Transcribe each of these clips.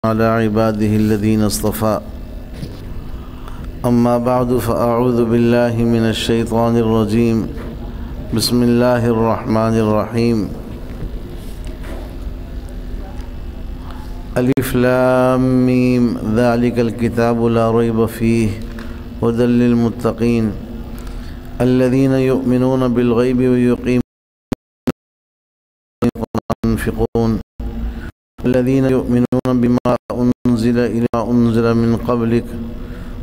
على عباده الذين اصطفى أما بعد فأعوذ بالله من الشيطان الرجيم بسم الله الرحمن الرحيم ألف لام ميم ذلك الكتاب لا ريب فيه هدى للمتقين الذين يؤمنون بالغيب ويقيمون وينفقون الذين يؤمنون بما أنزل إلى أنزل من قبلك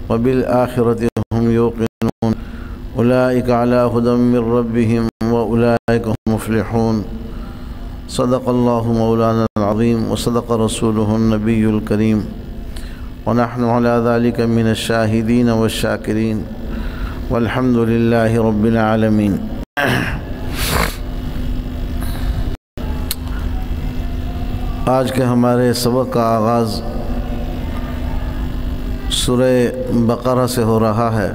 وبالآخرة هم يوقنون أولئك على هدى من ربهم وأولئك هم مفلحون صدق الله مولانا العظيم وصدق رسوله النبي الكريم ونحن على ذلك من الشاهدين والشاكرين والحمد لله رب العالمين۔ آج کے ہمارے سبق کا آغاز سورہ بقرہ سے ہو رہا ہے۔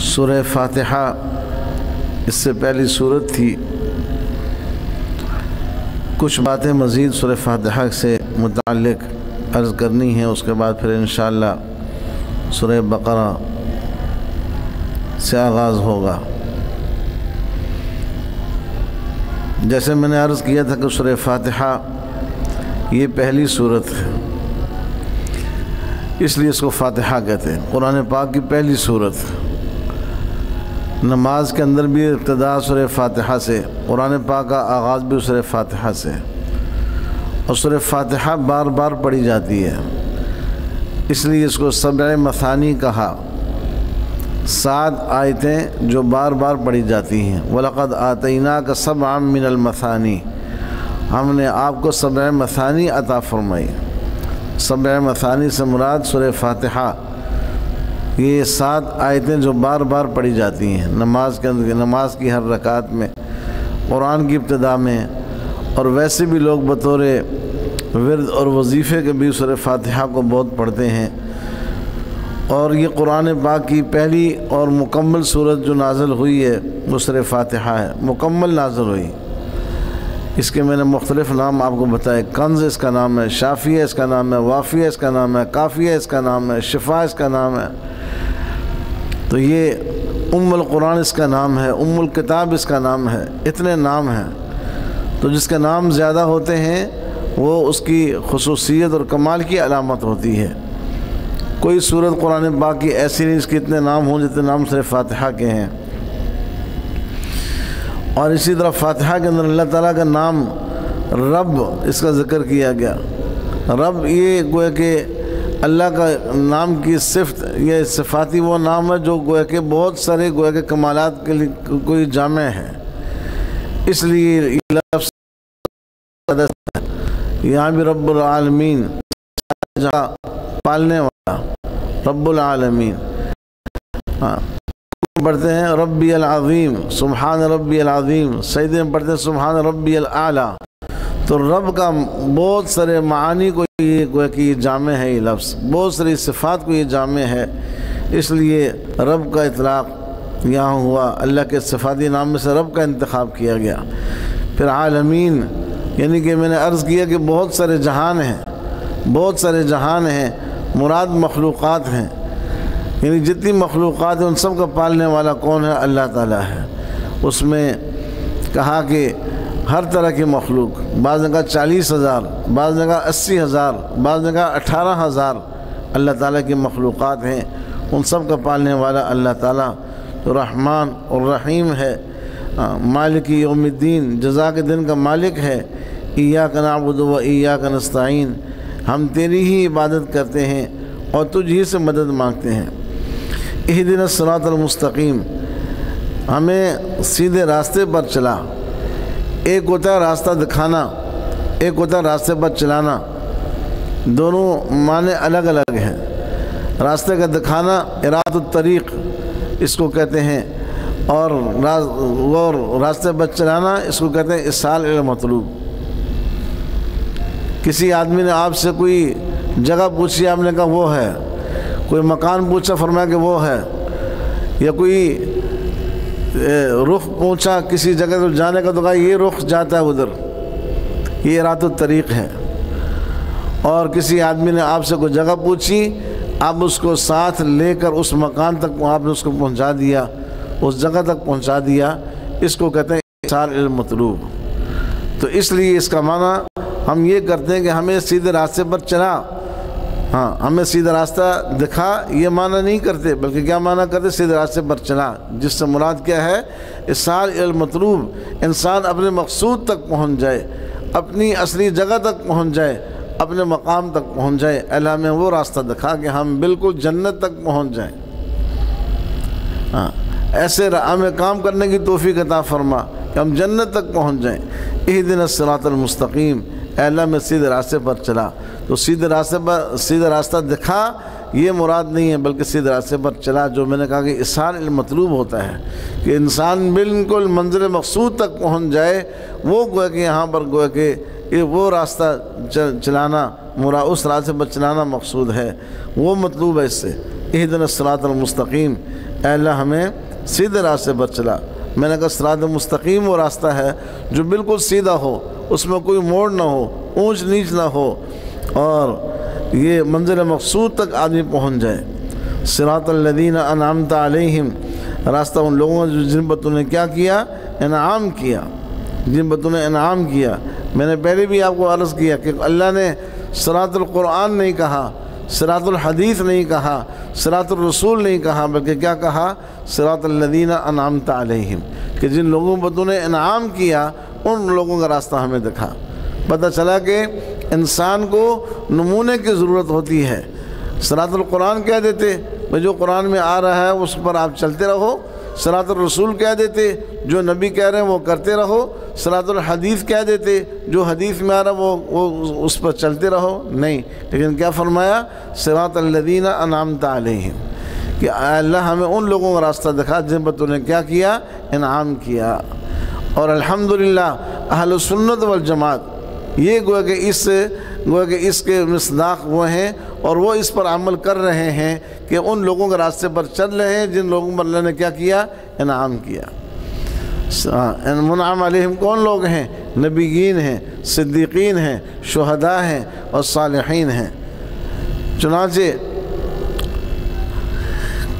سورہ فاتحہ اس سے پہلی سورت تھی۔ کچھ باتیں مزید سورہ فاتحہ سے متعلق عرض کرنی ہیں، اس کے بعد پھر انشاءاللہ سورہ بقرہ سے آغاز ہوگا۔ جیسے میں نے عرض کیا تھا کہ سورہ فاتحہ یہ پہلی سورت ہے، اس لیے اس کو فاتحہ کہتے ہیں۔ قرآن پاک کی پہلی سورت، نماز کے اندر بھی ابتدا سورہ فاتحہ سے، قرآن پاک کا آغاز بھی سورہ فاتحہ سے، اور سورہ فاتحہ بار بار پڑھی جاتی ہے، اس لیے اس کو سبع مثانی کہا۔ 7 آیتیں جو بار بار پڑھی جاتی ہیں۔ وَلَقَدْ آتَيْنَاكَ سَبْعًا مِّنَ الْمَثَانِي، ہم نے آپ کو سبع مثانی عطا فرمائی۔ سبع مثانی سے مراد سورہ فاتحہ، یہ 7 آیتیں جو بار بار پڑھی جاتی ہیں نماز کے اندر، نماز کی ہر رکعت میں، قرآن کی ابتدا میں، اور ویسے بھی لوگ بطور ورد اور وظیفے کے بھی سورہ فاتحہ کو بہت پڑھتے ہیں۔ اور یہ قرآن پاک کی پہلی اور مکمل سورت جو نازل ہوئی ہے وہ سورہ فاتحہ ہے، مکمل نازل ہوئی۔ اس کے میں نے مختلف نام آپ کو بتائے۔ کنز اس کا نام ہے، شافیہ اس کا نام ہے، وافیہ اس کا نام ہے، کافیہ اس کا نام ہے، شفا اس کا نام ہے۔ تو یہ ام القرآن اس کا نام ہے، ام الکتاب اس کا نام ہے، اتنے نام ہیں۔ تو جس کے نام زیادہ ہوتے ہیں وہ اس کی خصوصیت اور کمال کی علامت ہوتی ہے۔ کوئی سورت قرآن پاک کی ایسی نہیں اس کے اتنے نام ہوں جتنے نام سورہ فاتحہ کے ہیں۔ اور اسی طرح فاتحہ کے اندر اللہ تعالیٰ کا نام رب اس کا ذکر کیا گیا۔ رب یہ گویا کہ اللہ کا نام کی صفت، یہ صفاتی وہ نام ہے جو گویا کہ بہت سارے گویا کہ کمالات کے لیے کوئی جامع ہے، اس لیے یہ لفظ یہاں بھی رب العالمین، جہاں پالنے والا رب العالمین۔ پڑھتے ہیں ربی العظیم، سبحان ربی العظیم، سجدے میں پڑھتے ہیں سبحان ربی الاعلیٰ۔ تو رب کا بہت سارے معانی کو یہ جامع ہے، یہ لفظ بہت ساری صفات کو یہ جامع ہے، اس لیے رب کا اطلاق یہاں ہوا، اللہ کے صفاتی نام میں سے رب کا انتخاب کیا گیا۔ پھر عالمین، یعنی کہ میں نے عرض کیا کہ بہت سارے جہان ہیں، بہت سارے جہان ہیں، مراد مخلوقات ہیں، یعنی جتنی مخلوقات ہیں ان سب کا پالنے والا کون ہے؟ اللہ تعالیٰ ہے۔ اس میں کہا کہ ہر طرح کی مخلوق، بعض نے کہا 40,000، بعض نے کہا 80,000، بعض نے کہا 18,000 اللہ تعالیٰ کی مخلوقات ہیں، ان سب کا پالنے والا اللہ تعالیٰ تو رحمان اور رحیم ہے، مالک یوم الدین، جزا کے دن کا مالک ہے۔ ایاک نعبد و ایاک نستعین، ہم تیری ہی عبادت کرتے ہیں اور تجھ ہی سے مدد مانگتے ہیں۔ اہدنا الصراط المستقیم، ہمیں سیدھے راستے پر چلا۔ ایک ہوتا ہے راستہ دکھانا، ایک ہوتا ہے راستے پر چلانا، دونوں معنی الگ الگ ہیں۔ راستے کا دکھانا اراد الطریق اس کو کہتے ہیں، اور راستے پر چلانا اس کو کہتے ہیں اصال المطلوب۔ کسی آدمی نے آپ سے کوئی جگہ پوچھی، آپ نے کہا وہ ہے، کوئی مکان پوچھا، فرمایا کہ وہ ہے، یا کوئی رخ پہنچا کسی جگہ تو جانے کا تو کہا یہ رخ جاتا ہے ادھر، یہ ارات الطریق ہے۔ اور کسی آدمی نے آپ سے کوئی جگہ پوچھی، آپ اس کو ساتھ لے کر اس مکان تک آپ نے اس کو پہنچا دیا، اس جگہ تک پہنچا دیا، اس کو کہتے ہیں ایصال المطلوب۔ تو اس لیے اس کا معنی ہم یہ کرتے ہیں کہ ہمیں سیدھے راستے پر چلا، ہاں ہمیں سیدھا راستہ دکھا، یہ معنی نہیں کرتے، بلکہ کیا معنی کرتے؟ سیدھے راستے پر چلا، جس سے مراد کیا ہے؟ ایصال المطلوب، انسان اپنے مقصود تک پہنچ جائے، اپنی اصلی جگہ تک پہنچ جائے، اپنے مقام تک پہنچ جائے۔ اللہ ہمیں وہ راستہ دکھا کہ ہم بالکل جنت تک پہنچ جائیں، ہاں ایسے ہمیں کام کرنے کی توفیق عطا فرما کہ ہم جنت تک پہنچ جائیں۔ اہدنا الصراط المستقیم، اے اللہ میں سیدھے راستے پر چلا۔ تو سیدھے راستے پر سیدھا راستہ دکھا یہ مراد نہیں ہے، بلکہ سیدھے راستے پر چلا، جو میں نے کہا کہ ایصال المطلوب ہوتا ہے کہ انسان بالکل منزل مقصود تک پہنچ جائے، وہ گویا کہ یہاں پر گویا کہ یہ وہ راستہ چلانا، اس راستے پر چلانا مقصود ہے، وہ مطلوب ہے اس سے۔ اہدنا الصراط المستقیم، اے اللہ ہمیں سیدھے راستے پر چلا۔ میں نے کہا صراط مستقیم وہ راستہ ہے جو بالکل سیدھا ہو، اس میں کوئی موڑ نہ ہو، اونچ نیچ نہ ہو، اور یہ منزل مقصود تک آدمی پہنچ جائے۔ صراط الذین انعمت علیہم، راستہ ان لوگوں جن پر تو نے کیا کیا؟ انعام کیا، جن پر تو نے انعام کیا۔ میں نے پہلے بھی آپ کو عرض کیا کہ اللہ نے صراط القرآن نہیں کہا، صراط الحدیث نہیں کہا، صراط الرسول نہیں کہا، بلکہ کیا کہا؟ صراط الذین انعمت علیہم، کہ جن لوگوں پر تو نے انعام کیا ان لوگوں کا راستہ ہمیں دکھا۔ پتہ چلا کہ انسان کو نمونے کی ضرورت ہوتی ہے۔ صراط القرآن کہہ دیتے بھئی جو قرآن میں آ رہا ہے اس پر آپ چلتے رہو، صراط الرسول کہہ دیتے جو نبی کہہ رہے ہیں وہ کرتے رہو، صراط الحدیث کہہ دیتے جو حدیث میں آ رہا وہ اس پر چلتے رہو، نہیں، لیکن کیا فرمایا؟ صراط الذین انعمت علیہم، کہ اللہ ہمیں ان لوگوں کا راستہ دکھا جن پر تو نے کیا کیا؟ انعام کیا۔ اور الحمدللہ اہل سنت والجماعت یہ گویا کہ اس کے مصداق وہ ہیں، اور وہ اس پر عمل کر رہے ہیں کہ ان لوگوں کے راستے پر چل رہے ہیں جن لوگوں پر اللہ نے کیا کیا؟ انعام کیا۔ منعم علیہم کون لوگ ہیں؟ نبیین ہیں، صدیقین ہیں، شہداء ہیں اور صالحین ہیں۔ چنانچہ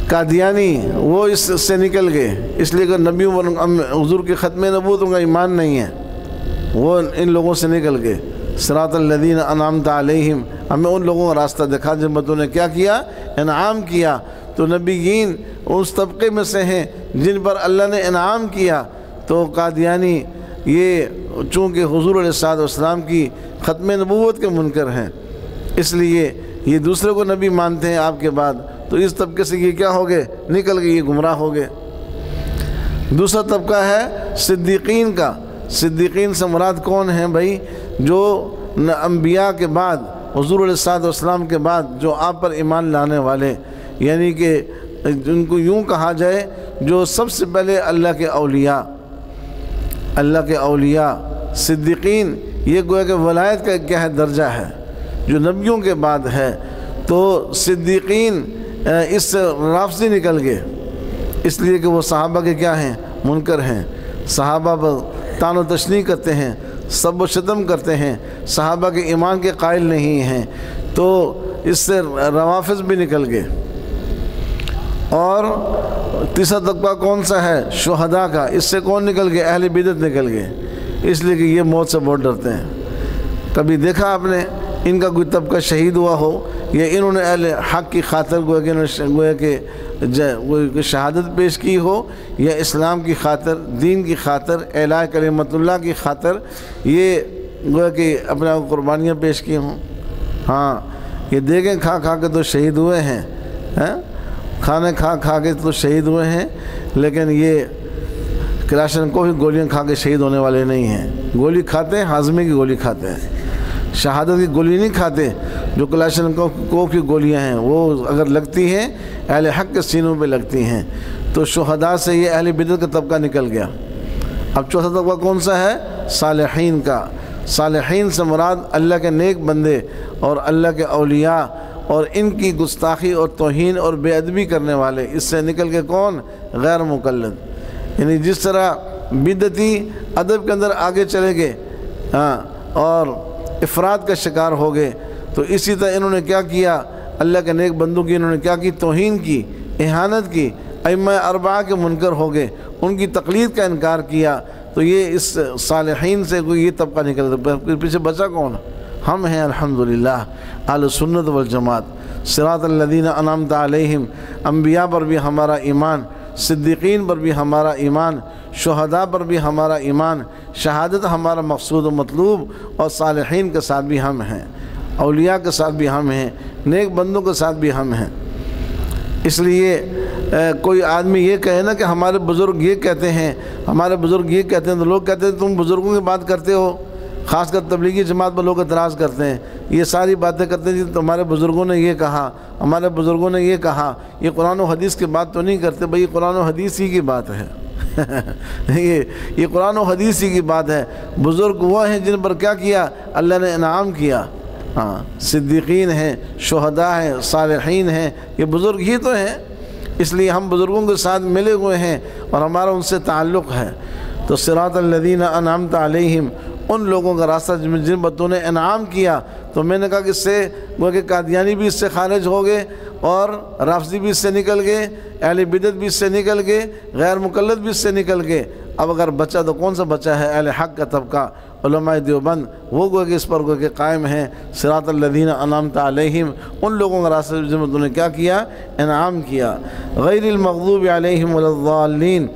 قادیانی وہ اس سے نکل گئے، اس لیے کہ نبیوں حضور کی ختم نبوت ان کا ایمان نہیں ہے، وہ ان لوگوں سے نکل گئے۔ صراط الذین انعمت علیہم، ہمیں ان لوگوں کا راستہ دکھا جن پر تو نے کیا کیا؟ انعام کیا۔ تو نبیین اس طبقے میں سے ہیں جن پر اللہ نے انعام کیا۔ تو قادیانی یہ چونکہ حضور علیہ السلام کی ختم نبوت کے منکر ہیں، اس لیے یہ دوسرے کو نبی مانتے ہیں آپ کے بعد، تو اس طبقے سے یہ کیا ہو گئے؟ نکل گئے، یہ گمراہ ہو گئے۔ دوسرا طبقہ ہے صدیقین کا۔ صدیقین سے مراد کون ہیں بھائی؟ جو انبیاء کے بعد، حضور علیہ السلام کے بعد جو آپ پر ایمان لانے والے، یعنی کہ جن کو یوں کہا جائے جو سب سے پہلے اللہ کے اولیاء صدیقین، یہ گویا کہ ولایت کا کیا ہے؟ درجہ ہے جو نبیوں کے بعد ہے۔ تو صدیقین اس سے رافضی نکل گئے، اس لیے کہ وہ صحابہ کے کیا ہیں؟ منکر ہیں، صحابہ پر طعن و تشنیع کرتے ہیں، سب و شتم کرتے ہیں، صحابہ کے ایمان کے قائل نہیں ہیں، تو اس سے روافض بھی نکل گئے۔ اور تیسرا طبقہ کون سا ہے؟ شہداء کا۔ اس سے کون نکل گئے؟ اہل بدعت نکل گئے، اس لیے کہ یہ موت سے بہت ڈرتے ہیں۔ کبھی دیکھا آپ نے ان کا کوئی طبقہ شہید ہوا ہو، یا انہوں نے اہل حق کی خاطر گویا کہ شہادت پیش کی ہو، یا اسلام کی خاطر، دین کی خاطر، اعلاء کلمت اللہ کی خاطر یہ گویا کہ اپنے قربانیاں پیش کی ہوں؟ ہاں، یہ دیکھیں کھا کھا کے تو شہید ہوئے ہیں، کھانے کھا کے تو شہید ہوئے ہیں، لیکن یہ کلاشن کو ہی گولیاں کھا کے شہید ہونے والے نہیں ہیں۔ گولی کھاتے ہیں، ہاضمے کی گولی کھاتے ہیں، شہادت کی گولی نہیں کھاتے۔ جو کلاشن کو کی گولیاں ہیں وہ اگر لگتی ہیں اہل حق کے سینوں پہ لگتی ہیں۔ تو شہداء سے یہ اہل بدعت کا طبقہ نکل گیا۔ اب چوتھا طبقہ کون سا ہے؟ صالحین کا۔ صالحین سے مراد اللہ کے نیک بندے اور اللہ کے اولیاء، اور ان کی گستاخی اور توہین اور بے ادبی کرنے والے۔ اس سے نکل کے کون؟ غیر مقلد۔ یعنی جس طرح بدعتی ادب کے اندر آگے چلے گئے، اور افراد کا شکار ہو گئے۔ تو اسی طرح انہوں نے کیا کیا، اللہ کے نیک بندوں کی انہوں نے کیا کی، توہین کی، اہانت کی، ائمہ اربعہ کے منکر ہو گئے، ان کی تقلید کا انکار کیا۔ تو یہ اس صالحین سے کوئی یہ طبقہ نکلتا، پیچھے بچا کون؟ ہم ہیں الحمدللہ اہل سنت والجماعت۔ صراط الذین انعمت علیہم، انبیاء پر بھی ہمارا ایمان، صدیقین پر بھی ہمارا ایمان، شہداء پر بھی ہمارا ایمان، شہادت ہمارا مقصود و مطلوب، اور صالحین کے ساتھ بھی ہم ہیں، اولیاء کے ساتھ بھی ہم ہیں، نیک بندوں کے ساتھ بھی ہم ہیں۔ اس لیے کوئی آدمی یہ کہے نا کہ ہمارے بزرگ یہ کہتے ہیں، ہمارے بزرگ یہ کہتے ہیں، تو لوگ کہتے ہیں تم بزرگوں کی بات کرتے ہو، خاص کر تبلیغی جماعت پر لوگ اعتراض کرتے ہیں، یہ ساری باتیں کرتے ہیں تمہارے بزرگوں نے یہ کہا، ہمارے بزرگوں نے یہ کہا، یہ قرآن و حدیث کی بات تو نہیں کرتے۔ بھئی یہ قرآن و حدیث ہی کی بات ہے یہ قرآن و حدیث ہی کی بات ہے۔ بزرگ وہ ہیں جن پر کیا کیا، اللہ نے انعام کیا، ہاں، صدیقین ہیں، شہداء ہیں، صالحین ہیں، یہ بزرگ ہی تو ہیں۔ اس لیے ہم بزرگوں کے ساتھ ملے ہوئے ہیں اور ہمارا ان سے تعلق ہے۔ تو صراط الذین انعمت علیہم، ان لوگوں کا راستہ جن پر تو نے انعام کیا۔ تو میں نے کہا کہ اس سے وہ کہ قادیانی بھی اس سے خارج ہو گئے، اور رافضی بھی اس سے نکل گئے، اہل بدعت بھی اس سے نکل گئے، غیر مقلد بھی اس سے نکل گئے۔ اب اگر بچا تو کون سا بچا ہے؟ اہل حق کا طبقہ، علماء دیوبند، وہ گویا کہ اس پر گویا کہ قائم ہیں۔ صراط الذین انعمت علیہم، ان لوگوں کا راستہ جن پر تو نے کیا کیا، انعام کیا۔ غیر المغضوب علیہم ولا الضالین،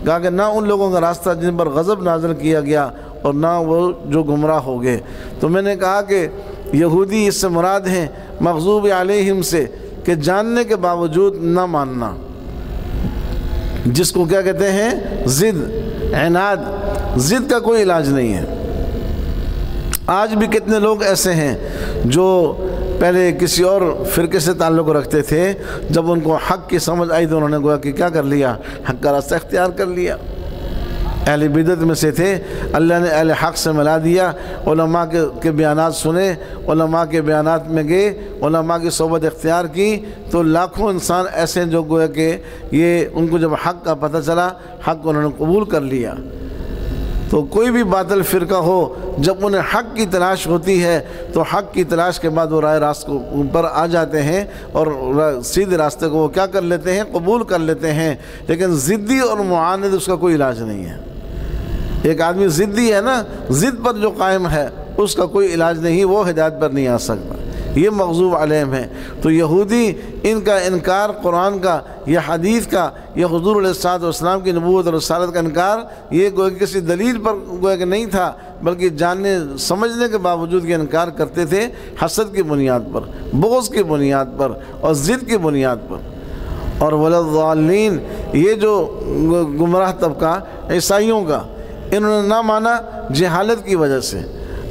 کہا کہ نہ ان لوگوں کا راستہ جن پر غضب نازل کیا گیا، اور نہ وہ جو گمراہ ہو گئے۔ تو میں نے کہا کہ یہودی اس سے مراد ہیں مغضوب علیہم سے، کہ جاننے کے باوجود نہ ماننا، جس کو کیا کہتے ہیں، ضد، عناد۔ ضد کا کوئی علاج نہیں ہے۔ آج بھی کتنے لوگ ایسے ہیں جو پہلے کسی اور فرقے سے تعلق رکھتے تھے، جب ان کو حق کی سمجھ آئی تو انہوں نے گویا کہ کیا کر لیا، حق کا راستہ اختیار کر لیا۔ اہل بدعت میں سے تھے، اللہ نے اہل حق سے ملا دیا، علماء کے بیانات سنے، علماء کے بیانات میں گئے، علماء کی صحبت اختیار کی، تو لاکھوں انسان ایسے ہیں جو گویا کہ یہ ان کو جب حق کا پتہ چلا، حق کو انہوں نے قبول کر لیا۔ تو کوئی بھی باطل فرقہ ہو، جب انہیں حق کی تلاش ہوتی ہے تو حق کی تلاش کے بعد وہ رائے راست کو اوپر آ جاتے ہیں، اور سیدھے راستے کو وہ کیا کر لیتے ہیں، قبول کر لیتے ہیں۔ لیکن ضدی اور معاند، اس کا کوئی علاج نہیں ہے۔ ایک آدمی ضدی ہے نا، ضد پر جو قائم ہے، اس کا کوئی علاج نہیں، وہ ہدایت پر نہیں آ سکتا، یہ مغضوب علیہم ہے۔ تو یہودی، ان کا انکار قرآن کا یا حدیث کا یا حضور علیہ الصلوۃ والسلام کی نبوت اور رسالت کا انکار، یہ گویا کسی دلیل پر گویا کہ نہیں تھا، بلکہ جاننے سمجھنے کے باوجود یہ انکار کرتے تھے، حسد کی بنیاد پر، بغض کی بنیاد پر، اور ضد کی بنیاد پر۔ اور ولا الضالین، یہ جو گمراہ طبقہ عیسائیوں کا، انہوں نے نہ مانا جہالت کی وجہ سے،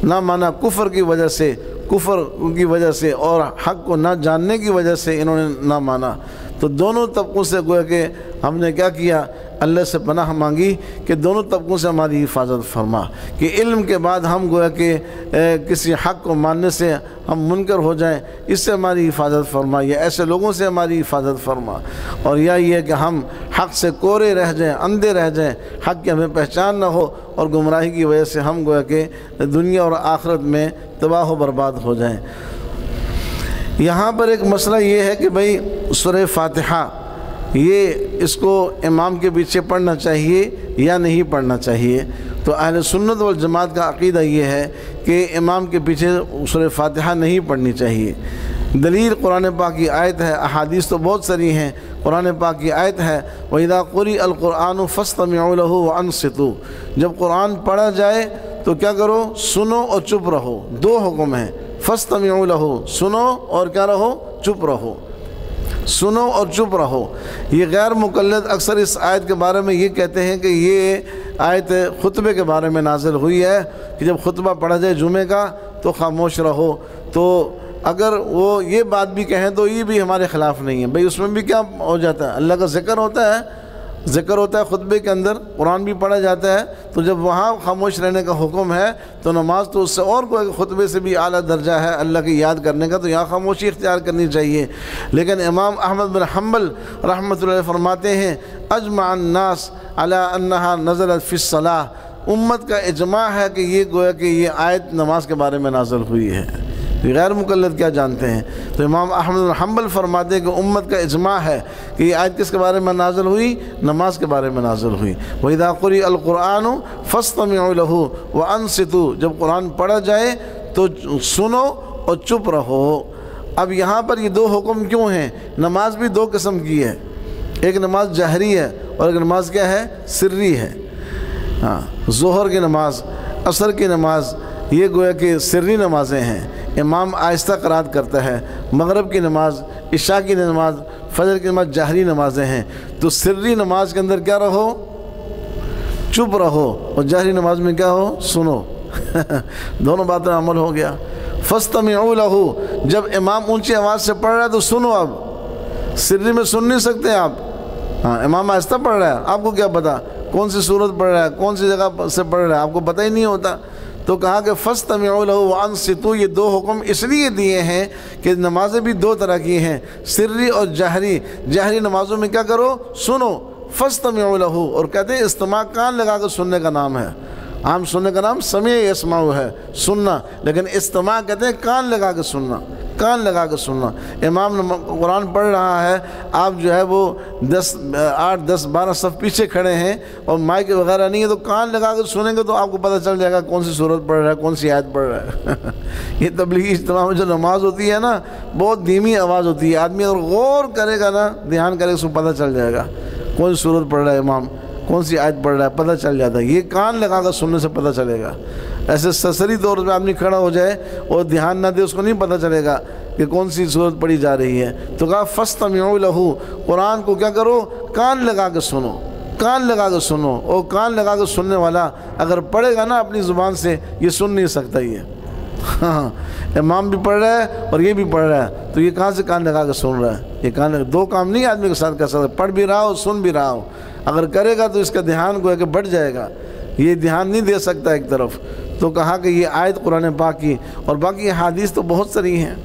نہ مانا کفر کی وجہ سے، کفر کی وجہ سے، اور حق کو نہ جاننے کی وجہ سے انہوں نے نہ مانا۔ تو دونوں طبقوں سے گویا کہ ہم نے کیا کیا، اللہ سے پناہ مانگی کہ دونوں طبقوں سے ہماری حفاظت فرما، کہ علم کے بعد ہم گویا کہ کسی حق کو ماننے سے ہم منکر ہو جائیں، اس سے ہماری حفاظت فرما، یا ایسے لوگوں سے ہماری حفاظت فرما، اور یا یہ کہ ہم حق سے کورے رہ جائیں، اندھے رہ جائیں، حق کی ہمیں پہچان نہ ہو، اور گمراہی کی وجہ سے ہم گویا کہ دنیا اور آخرت میں تباہ و برباد ہو جائیں۔ یہاں پر ایک مسئلہ یہ ہے کہ بھئی سورہ فاتحہ، یہ اس کو امام کے پیچھے پڑھنا چاہیے یا نہیں پڑھنا چاہیے؟ تو اہل سنت والجماعت کا عقیدہ یہ ہے کہ امام کے پیچھے سورہ فاتحہ نہیں پڑھنی چاہیے۔ دلیل قرآن پاک کی آیت ہے، احادیث تو بہت ساری ہیں، قرآن پاک کی آیت ہے وَإِذَا قُرِئَ الْقُرْآنُ فَاسْتَمِعُوا لَهُ وَأَنصِتُوا، جب قرآن پڑھا جائے تو کیا کرو، سنو اور چپ رہو۔ دو حکم ہیں، فَاسْتَمِعُوا لَهُ، سنو اور کیا رہو، چپ رہو، سنو اور چپ رہو۔ یہ غیر مقلد اکثر اس آیت کے بارے میں یہ کہتے ہیں کہ یہ آیت خطبے کے بارے میں نازل ہوئی ہے، کہ جب خطبہ پڑھا جائے جمعے کا تو خاموش رہو۔ تو اگر وہ یہ بات بھی کہیں تو یہ بھی ہمارے خلاف نہیں ہے۔ بھئی اس میں بھی کیا ہو جاتا ہے، اللہ کا ذکر ہوتا ہے، ذکر ہوتا ہے خطبے کے اندر، قرآن بھی پڑھا جاتا ہے، تو جب وہاں خاموش رہنے کا حکم ہے تو نماز تو اس سے اور کوئی خطبے سے بھی اعلیٰ درجہ ہے اللہ کی یاد کرنے کا، تو یہاں خاموشی اختیار کرنی چاہیے۔ لیکن امام احمد بن حنبل رحمۃ اللہ فرماتے ہیں اجمع الناس علی انہا نزلت فی الصلاۃ، امت کا اجماع ہے کہ یہ گویا کہ یہ آیت نماز کے بارے میں نازل ہوئی ہے، غیر مقلد کیا جانتے ہیں؟ تو امام احمد بن حنبل فرماتے ہیں کہ امت کا اجماع ہے کہ یہ آیت کس کے بارے میں نازل ہوئی؟ نماز کے بارے میں نازل ہوئی۔ وَإِذَا قُرِئَ الْقُرْآنُ فَاسْتَمِعُوا لَهُ وَأَنصِتُوا، جب قرآن پڑھا جائے تو سنو اور چپ رہو۔ اب یہاں پر یہ دو حکم کیوں ہیں؟ نماز بھی دو قسم کی ہے، ایک نماز جہری ہے اور ایک نماز کیا ہے؟ سری ہے۔ ہاں، ظہر کی نماز، عصر کی نماز، یہ گویا کہ سری نمازیں ہیں، امام آہستہ قرات کرتا ہے۔ مغرب کی نماز، عشاء کی نماز، فجر کی نماز جہری نمازیں ہیں۔ تو سری نماز کے اندر کیا رہو؟ چپ رہو، اور جہری نماز میں کیا ہو؟ سنو۔ دونوں باتیں عمل ہو گیا۔ فَاسْتَمِعُوا لَهُ، جب امام اونچی آواز سے پڑھ رہا ہے تو سنو۔ اب سری میں سن نہیں سکتے آپ، ہاں امام آہستہ پڑھ رہا ہے، آپ کو کیا پتا کون سی صورت پڑھ رہا ہے، کون سی جگہ سے پڑھ رہا ہے، آپ کو پتہ ہی نہیں ہوتا۔ تو کہا کہ فَاسْتَمِعُوا لَهُ وَأَنصِتُوا، یہ دو حکم اس لیے دیے ہیں کہ نمازیں بھی دو طرح کی ہیں، سری اور جہری۔ جہری نمازوں میں کیا کرو؟ سنو۔ فَاسْتَمِعُوا لَهُ، اور کہتے ہیں استماع کان لگا کر سننے کا نام ہے۔ عام سننے کا نام سمع یسمع ہے، سننا، لیکن استماع کہتے ہیں کان لگا کے سننا، کان لگا کے سننا۔ امام قرآن پڑھ رہا ہے، آپ جو ہے وہ 8 10 12 صف پیچھے کھڑے ہیں اور مائک وغیرہ نہیں ہے، تو کان لگا کے سنیں گے تو آپ کو پتہ چل جائے گا کون سی صورت پڑھ رہا ہے، کون سی آیت پڑھ رہا ہے۔ یہ تبلیغی اجتماع میں جو نماز ہوتی ہے نا، بہت دھیمی آواز ہوتی ہے، آدمی اگر غور کرے گا نا، دھیان کرے گا، اس کو پتہ چل جائے گا کون سی صورت پڑھ رہا ہے امام، کون سی آیت پڑھ رہا ہے، پتہ چل جاتا ہے۔ یہ کان لگا کر سننے سے پتہ چلے گا۔ ایسے سرسری طور پہ آدمی کھڑا ہو جائے اور دھیان نہ دے، اس کو نہیں پتہ چلے گا کہ کون سی صورت پڑھی جا رہی ہے۔ تو کہا فَاسْتَمِعُوا لَهُ، قرآن کو کیا کرو؟ کان لگا کے سنو، کان لگا کے سنو۔ اور کان لگا کے سننے والا اگر پڑھے گا نا اپنی زبان سے، یہ سن نہیں سکتا۔ یہ ہاں، امام بھی پڑھ رہا ہے اور یہ بھی پڑھ رہا ہے، تو یہ کہاں سے کان لگا کے سن رہا ہے؟ یہ کان دو کام نہیں آدمی کے ساتھ کر سکتا، پڑھ بھی رہا ہو سن بھی رہا ہو۔ اگر کرے گا تو اس کا دھیان کو ہے کہ بڑھ جائے گا، یہ دھیان نہیں دے سکتا ایک طرف۔ تو کہا کہ یہ آیت قرآن پاک کی، اور باقی حدیث تو بہت ساری ہیں۔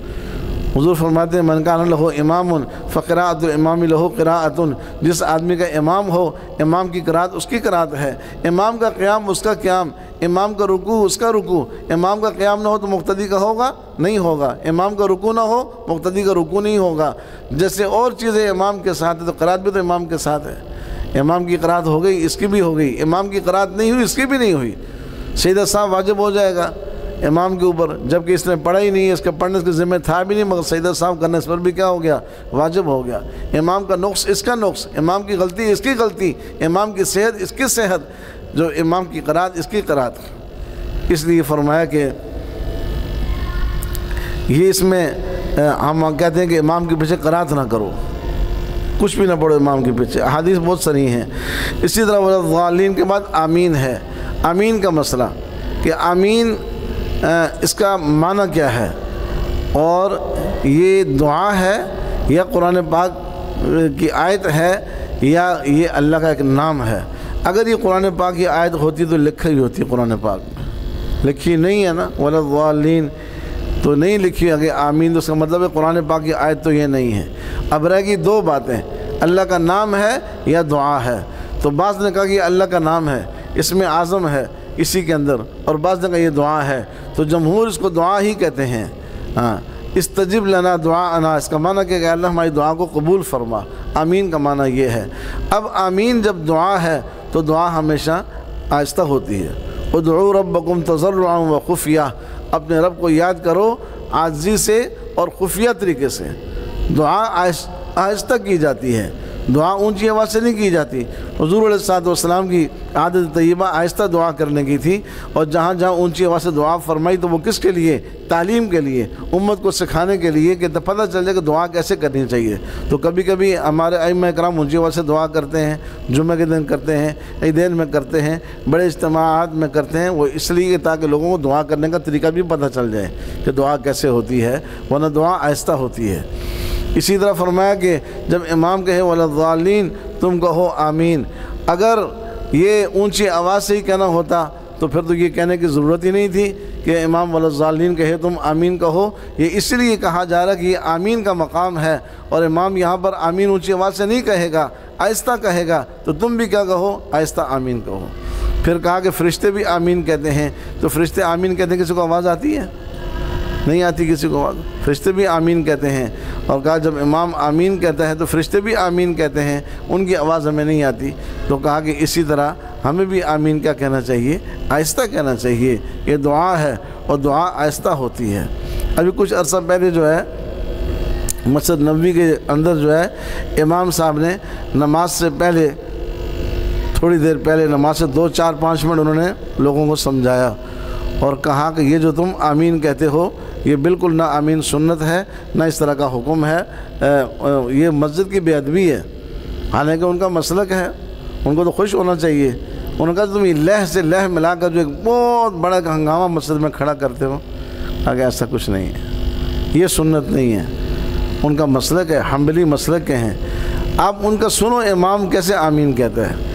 حضور فرماتے ہیں من کان لہ امام فقراءۃ الامام لہ قراءۃ، جس آدمی کا امام ہو، امام کی قرات اس کی قرات ہے، امام کا قیام اس کا قیام، امام کا رکوع اس کا رکوع۔ امام کا قیام نہ ہو تو مقتدی کا ہوگا؟ نہیں ہوگا۔ امام کا رکوع نہ ہو، مقتدی کا رکوع نہیں ہوگا۔ جیسے اور چیزیں امام کے ساتھ ہے تو قرات بھی تو امام کے ساتھ ہے۔ امام کی قرات ہو گئی، اس کی بھی ہو گئی، امام کی قرات نہیں ہوئی، اس کی بھی نہیں ہوئی، سجدہ سہو واجب ہو جائے گا امام کے اوپر، جبکہ اس نے پڑھا ہی نہیں ہے، اس کا پڑھنے کے ذمہ تھا بھی نہیں، مگر سجدہ سہو کرنے پر بھی کیا ہو گیا؟ واجب ہو گیا۔ امام کا نقص اس کا نقص، امام کی غلطی اس کی غلطی، امام کی صحت اس کی صحت، جو امام کی قرات اس کی قرات۔ اس لیے فرمایا کہ یہ اس میں ہم کہتے ہیں کہ امام کے پیچھے قرات نہ کرو، کچھ بھی نہ پڑھو امام کے پیچھے۔ احادیث بہت ساری ہیں۔ اسی طرح والضالین کے بعد آمین ہے۔ آمین کا مسئلہ کہ آمین اس کا معنی کیا ہے، اور یہ دعا ہے یا قرآن پاک کی آیت ہے یا یہ اللہ کا ایک نام ہے؟ اگر یہ قرآن پاک کی آیت ہوتی تو لکھی ہوتی قرآن پاک میں، لکھی نہیں ہے نا، والضالین تو نہیں لکھی ہے کہ آمین، تو اس کا مطلب ہے قرآن پاک کی آیت تو یہ نہیں ہے۔ اب رہ گئی دو باتیں، اللہ کا نام ہے یا دعا ہے۔ تو بعض نے کہا کہ یہ اللہ کا نام ہے، اس میں اعظم ہے اسی کے اندر، اور بعض نے کہا یہ دعا ہے، تو جمہور اس کو دعا ہی کہتے ہیں۔ ہاں، استجب لنا دعاءنا، اس کا معنی کہ اللہ ہماری دعا کو قبول فرما۔ آمین کا معنی یہ ہے۔ اب آمین جب دعا ہے تو دعا ہمیشہ آہستہ ہوتی ہے۔ ادعوا ربکم تضرعا وخفیہ، اپنے رب کو یاد کرو عاجزی سے اور خفیہ طریقے سے۔ دعا آہستہ کی جاتی ہے، دعا اونچی آواز سے نہیں کی جاتی۔ حضور علیہ السلام کی عادت طیبہ آہستہ دعا کرنے کی تھی، اور جہاں جہاں اونچی آواز سے دعا فرمائی تو وہ کس کے لیے؟ تعلیم کے لیے، امت کو سکھانے کے لیے کہ پتہ چل جائے کہ دعا کیسے کرنی چاہیے۔ تو کبھی کبھی ہمارے ائمہ کرام اونچی آواز سے دعا کرتے ہیں، جمعہ کے دن کرتے ہیں، عیدین میں کرتے ہیں، بڑے اجتماعات میں کرتے ہیں، وہ اس لیے تاکہ لوگوں کو دعا کرنے کا طریقہ بھی پتہ چل جائے کہ دعا کیسے ہوتی ہے، ورنہ دعا آہستہ ہوتی ہے۔ اسی طرح فرمایا کہ جب امام کہے والضالین تم کہو آمین۔ اگر یہ اونچی آواز سے ہی کہنا ہوتا تو پھر تو یہ کہنے کی ضرورت ہی نہیں تھی کہ امام والضالین کہے تم آمین کہو۔ یہ اس لیے کہا جا رہا کہ یہ آمین کا مقام ہے، اور امام یہاں پر آمین اونچی آواز سے نہیں کہے گا، آہستہ کہے گا، تو تم بھی کیا کہو؟ آہستہ آمین کہو۔ پھر کہا کہ فرشتے بھی آمین کہتے ہیں، تو فرشتے آمین کہتے ہیں، کسی کو آواز آتی ہے؟ نہیں آتی کسی کو آواز، فرشتے بھی آمین کہتے ہیں۔ اور کہا جب امام آمین کہتا ہے تو فرشتے بھی آمین کہتے ہیں، ان کی آواز ہمیں نہیں آتی، تو کہا کہ اسی طرح ہمیں بھی آمین کیا کہنا چاہیے؟ آہستہ کہنا چاہیے۔ یہ دعا ہے اور دعا آہستہ ہوتی ہے۔ ابھی کچھ عرصہ پہلے جو ہے مسجد نبوی کے اندر جو ہے امام صاحب نے نماز سے پہلے، تھوڑی دیر پہلے، نماز سے 2-4-5 منٹ انہوں نے لوگوں کو سمجھایا اور کہا کہ یہ جو تم آمین کہتے ہو یہ بالکل نہ آمین سنت ہے، نہ اس طرح کا حکم ہے، یہ مسجد کی بے ادبی ہے۔ حالانکہ ان کا مسلک ہے، ان کو تو خوش ہونا چاہیے۔ انہوں نے کہا تم یہ لہ سے لہ ملا کر جو ایک بہت بڑا ہنگامہ مسجد میں کھڑا کرتے ہو، کہ ایسا کچھ نہیں ہے، یہ سنت نہیں ہے۔ ان کا مسلک ہے، حنبلی مسلک کے ہیں۔ آپ ان کا سنو امام کیسے آمین کہتا ہے،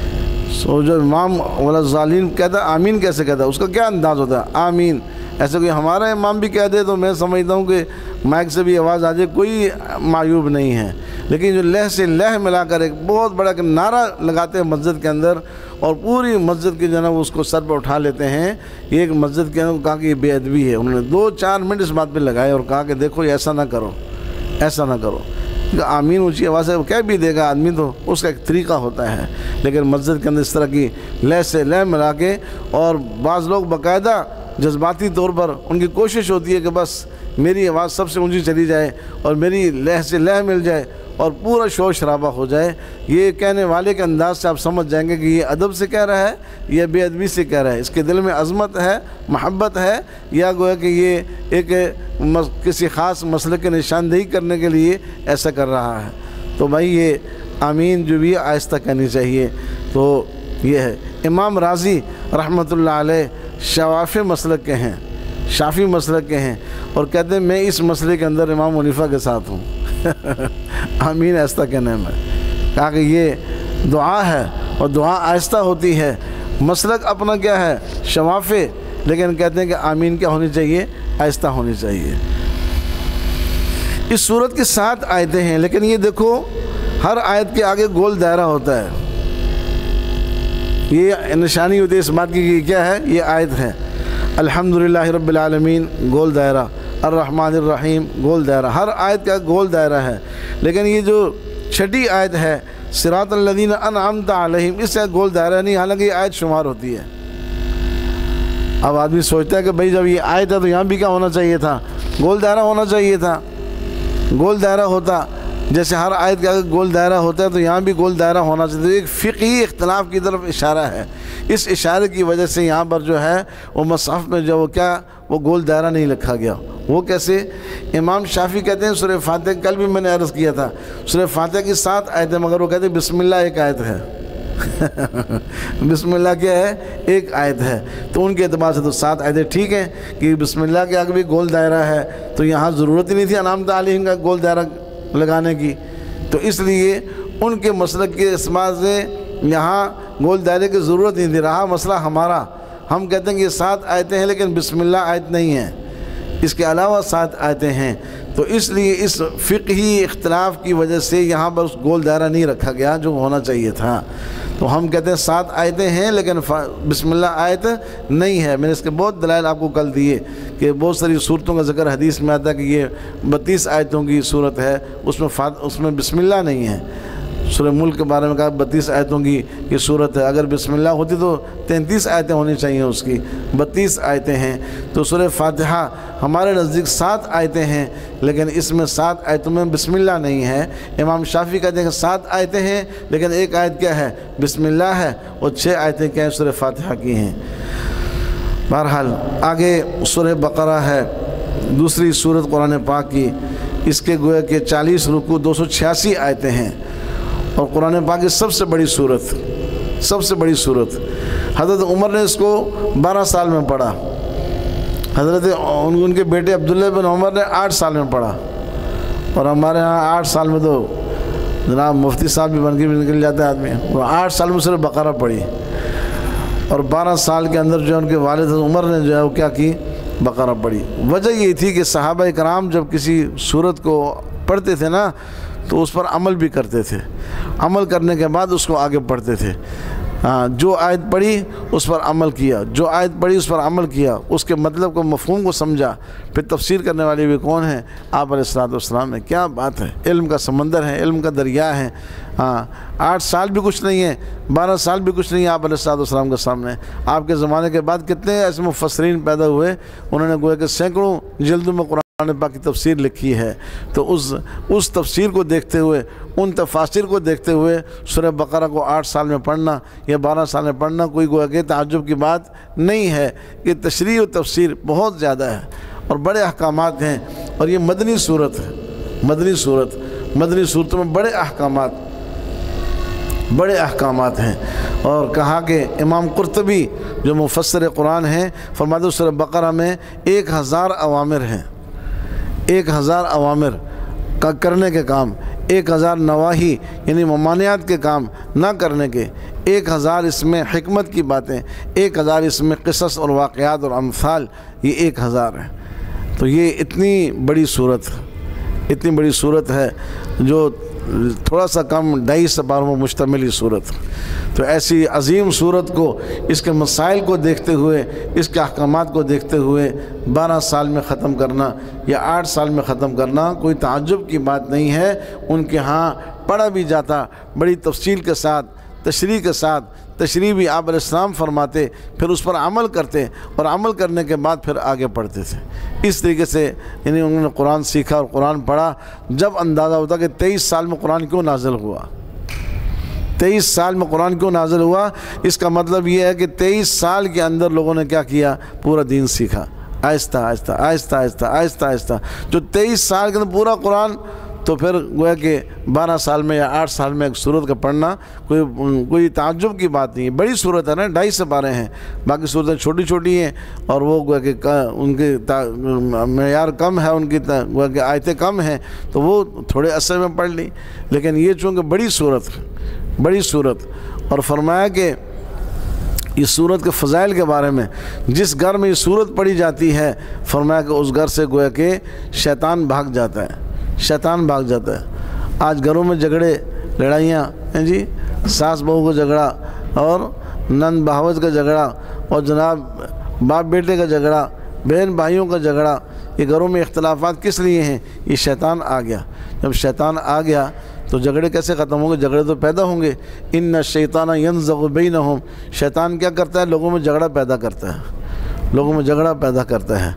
سو جو امام ولا ظالم کہتا ہے آمین کیسے کہتا ہے، اس کا کیا انداز ہوتا ہے آمین؟ ایسے کوئی ہمارا امام بھی کہہ دے تو میں سمجھتا ہوں کہ مائک سے بھی آواز آ جائے، کوئی معیوب نہیں ہے۔ لیکن جو لہ سے لہ ملا کر ایک بہت بڑا نعرہ لگاتے ہیں مسجد کے اندر اور پوری مسجد کی جناب اس کو سر پر اٹھا لیتے ہیں، یہ ایک مسجد کے اندر کہا کہ یہ بے ادبی ہے۔ انہوں نے 2-4 منٹ اس بات پہ لگائے اور کہا کہ دیکھو یہ ایسا نہ کرو، ایسا نہ کرو۔ آمین اونچی آواز سے کہہ بھی دے گا آدمی تو اس کا ایک طریقہ ہوتا ہے، لیکن مسجد کے اندر اس طرح کی لہ سے لہ ملا کے، اور بعض لوگ باقاعدہ جذباتی طور پر ان کی کوشش ہوتی ہے کہ بس میری آواز سب سے اونچی چلی جائے اور میری لہ سے لہ مل جائے اور پورا شور شرابہ ہو جائے۔ یہ کہنے والے کے انداز سے آپ سمجھ جائیں گے کہ یہ ادب سے کہہ رہا ہے یا بے ادبی سے کہہ رہا ہے، اس کے دل میں عظمت ہے، محبت ہے، یا گویا کہ یہ ایک کسی خاص مسئلے کی نشاندہی کرنے کے لیے ایسا کر رہا ہے۔ تو بھائی یہ آمین جو بھی آہستہ کہنی چاہیے۔ تو یہ ہے امام راضی رحمۃ اللہ علیہ شوافی مسلک کے ہیں، شافی مسلک کے ہیں، اور کہتے ہیں میں اس مسئلے کے اندر امام حنیفہ کے ساتھ ہوں آمین آہستہ کہنے میں۔ کہا کہ یہ دعا ہے اور دعا آہستہ ہوتی ہے۔ مسلک اپنا کیا ہے؟ شوافی، لیکن کہتے ہیں کہ آمین کیا ہونی چاہیے؟ آہستہ ہونی چاہیے۔ اس صورت کی 7 آیتیں ہیں، لیکن یہ دیکھو ہر آیت کے آگے گول دائرہ ہوتا ہے۔ یہ نشانی ہوتی ہے اس بات کی کہ کیا ہے؟ یہ آیت ہے۔ الحمدللہ رب العالمین گول دائرہ، الرحمن الرحیم گول دائرہ، ہر آیت کا گول دائرہ ہے۔ لیکن یہ جو 6ٹھی آیت ہے صراط الذین انعمت علیہم، اس سے گول دائرہ نہیں، حالانکہ یہ آیت شمار ہوتی ہے۔ اب آدمی سوچتا ہے کہ بھئی جب یہ آیت ہے تو یہاں بھی کیا ہونا چاہیے تھا؟ گول دائرہ ہونا چاہیے تھا۔ گول دائرہ ہوتا، جیسے ہر آیت کا گول دائرہ ہوتا ہے تو یہاں بھی گول دائرہ ہونا چاہیے۔ ایک فقہی اختلاف کی طرف اشارہ ہے، اس اشارے کی وجہ سے یہاں پر جو ہے وہ مصحف میں جو وہ گول دائرہ نہیں لکھا گیا۔ وہ کیسے؟ امام شافعی کہتے ہیں سورہ فاتحہ، کل بھی میں نے عرض کیا تھا، سورہ فاتحہ کی 7 آیتیں، مگر وہ کہتے ہیں بسم اللہ ایک آیت ہے بسم اللہ کیا ہے؟ ایک آیت ہے۔ تو ان کے اعتبار سے تو 7 آیتیں ٹھیک ہیں کہ بسم اللہ کے آگے بھی گول دائرہ ہے، تو یہاں ضرورت ہی نہیں تھی انعمت علیہم کا گول دائرہ لگانے کی۔ تو اس لیے ان کے مسلک کے اعتبار سے یہاں گول دائرے کی ضرورت نہیں تھی۔ رہا مسئلہ ہمارا، ہم کہتے ہیں کہ یہ 7 آیتیں ہیں لیکن بسم اللہ آیت نہیں ہے، اس کے علاوہ 7 آیتیں ہیں۔ تو اس لیے اس فقہی اختلاف کی وجہ سے یہاں پر اس گول دائرہ نہیں رکھا گیا جو ہونا چاہیے تھا۔ تو ہم کہتے ہیں 7 آیتیں ہیں لیکن بسم اللہ آیت نہیں ہے۔ میں نے اس کے بہت دلائل آپ کو کل دیے کہ بہت ساری صورتوں کا ذکر حدیث میں آتا ہے کہ یہ 32 آیتوں کی صورت ہے، اس میں بسم اللہ نہیں ہے۔ سورہ ملک کے بارے میں کہا 32 آیتوں کی یہ صورت ہے، اگر بسم اللہ ہوتی تو 33 آیتیں ہونی چاہیے، اس کی 32 آیتیں ہیں۔ تو سورہ فاتحہ ہمارے نزدیک 7 آیتیں ہیں، لیکن اس میں 7 آیتوں میں بسم اللہ نہیں ہے۔ امام شافعی کہتے ہیں کہ 7 آیتیں ہیں لیکن ایک آیت کیا ہے؟ بسم اللہ ہے، اور 6 آیتیں کیا ہیں؟ سورہ فاتحہ کی ہیں۔ بہرحال آگے سورہ بقرہ ہے، دوسری سورت قرآن پاک کی، اس کے گویا کہ 40 رکوع 286 آیتیں ہیں، اور قرآن پاک کی سب سے بڑی صورت۔ حضرت عمر نے اس کو 12 سال میں پڑھا، حضرت ان کے بیٹے عبداللہ بن عمر نے 8 سال میں پڑھا، اور ہمارے ہاں 8 سال میں تو جناب مفتی صاحب بھی بن کے بھی نکل جاتے ہیں آدمی۔ وہ 8 سال میں صرف بقرہ پڑھی، اور 12 سال کے اندر جو ان کے والد عمر نے جو ہے وہ کیا کی؟ بقرہ پڑھی۔ وجہ یہ تھی کہ صحابہ کرام جب کسی صورت کو پڑھتے تھے نا تو اس پر عمل بھی کرتے تھے، عمل کرنے کے بعد اس کو آگے پڑھتے تھے۔ جو آیت پڑھی اس پر عمل کیا، جو آیت پڑھی اس پر عمل کیا، اس کے مطلب کو، مفہوم کو سمجھا، پھر تفسیر کرنے والے بھی کون ہیں؟ آپ علیہ الصلوۃ والسلام ہیں۔ کیا بات ہے! علم کا سمندر ہے، علم کا دریا ہے۔ 8 سال بھی کچھ نہیں ہے، 12 سال بھی کچھ نہیں ہے آپ علیہ الصلوۃ والسلام کے سامنے۔ آپ کے زمانے کے بعد کتنے ایسے مفسرین پیدا ہوئے، انہوں نے گویا کہ سینکڑوں جلدوں میں قرآن پاک کی تفسیر لکھی ہے۔ تو اس تفسیر کو دیکھتے ہوئے، ان تفاسیر کو دیکھتے ہوئے سورہ بقرہ کو 8 سال میں پڑھنا یا 12 سال میں پڑھنا کوئی گویا کہ تعجب کی بات نہیں ہے۔ کہ تشریح و تفسیر بہت زیادہ ہے اور بڑے احکامات ہیں، اور یہ مدنی صورت ہے، مدنی صورتوں میں بڑے احکامات ہیں۔ اور کہا کہ امام قرطبی جو مفسر قرآن ہیں، فرماتے سورہ بقرہ میں 1000 اوامر ہیں، 1000 اوامر کا کرنے کے کام، 1000 نواہی یعنی ممانعات کے کام نہ کرنے کے، 1000 اس میں حکمت کی باتیں، 1000 اس میں قصص اور واقعات اور امثال، یہ 1000 ہیں۔ تو یہ اتنی بڑی صورت ہے جو تھوڑا سا کم 250 سپاروں میں مشتمل ہی صورت۔ تو ایسی عظیم صورت کو، اس کے مسائل کو دیکھتے ہوئے، اس کے احکامات کو دیکھتے ہوئے 12 سال میں ختم کرنا یا 8 سال میں ختم کرنا کوئی تعجب کی بات نہیں ہے۔ ان کے ہاں پڑھا بھی جاتا بڑی تفصیل کے ساتھ، تشریح کے ساتھ، تشریح بھی آپ علیہ السلام فرماتے، پھر اس پر عمل کرتے، اور عمل کرنے کے بعد پھر آگے پڑھتے تھے۔ اس طریقے سے یعنی انہوں نے قرآن سیکھا اور قرآن پڑھا۔ جب اندازہ ہوتا کہ 23 سال میں قرآن کیوں نازل ہوا، 23 سال میں قرآن کیوں نازل ہوا، اس کا مطلب یہ ہے کہ 23 سال کے اندر لوگوں نے کیا کیا؟ پورا دین سیکھا، آہستہ آہستہ آہستہ آہستہ آہستہ آہستہ۔ جو 23 سال کے اندر پورا قرآن، تو پھر گویا کہ 12 سال میں یا 8 سال میں ایک سورت کا پڑھنا کوئی تعجب کی بات نہیں ہے۔ بڑی سورت ہے نا، 2.5 سپارے ہیں، باقی صورتیں چھوٹی چھوٹی ہیں، اور وہ گویا کہ ان کے معیار کم ہے، ان کی گویا کہ آیتیں کم ہیں، تو وہ تھوڑے عرصے میں پڑھ لی۔ لیکن یہ چونکہ بڑی صورت، اور فرمایا کہ اس صورت کے فضائل کے بارے میں، جس گھر میں یہ صورت پڑھی جاتی ہے، فرمایا کہ اس گھر سے گویا کہ شیطان بھاگ جاتا ہے، آج گھروں میں جھگڑے، لڑائیاں ہیں جی، ساس بہو کا جھگڑا اور نند بہاوت کا جھگڑا، اور جناب باپ بیٹے کا جھگڑا، بہن بھائیوں کا جھگڑا، یہ گھروں میں اختلافات کس لیے ہیں؟ یہ شیطان آ گیا۔ جب شیطان آ گیا تو جھگڑے کیسے ختم ہوں گے؟ جھگڑے تو پیدا ہوں گے۔ ان الشیطان ینزغ بینہم، شیطان کیا کرتا ہے؟ لوگوں میں جھگڑا پیدا کرتا ہے۔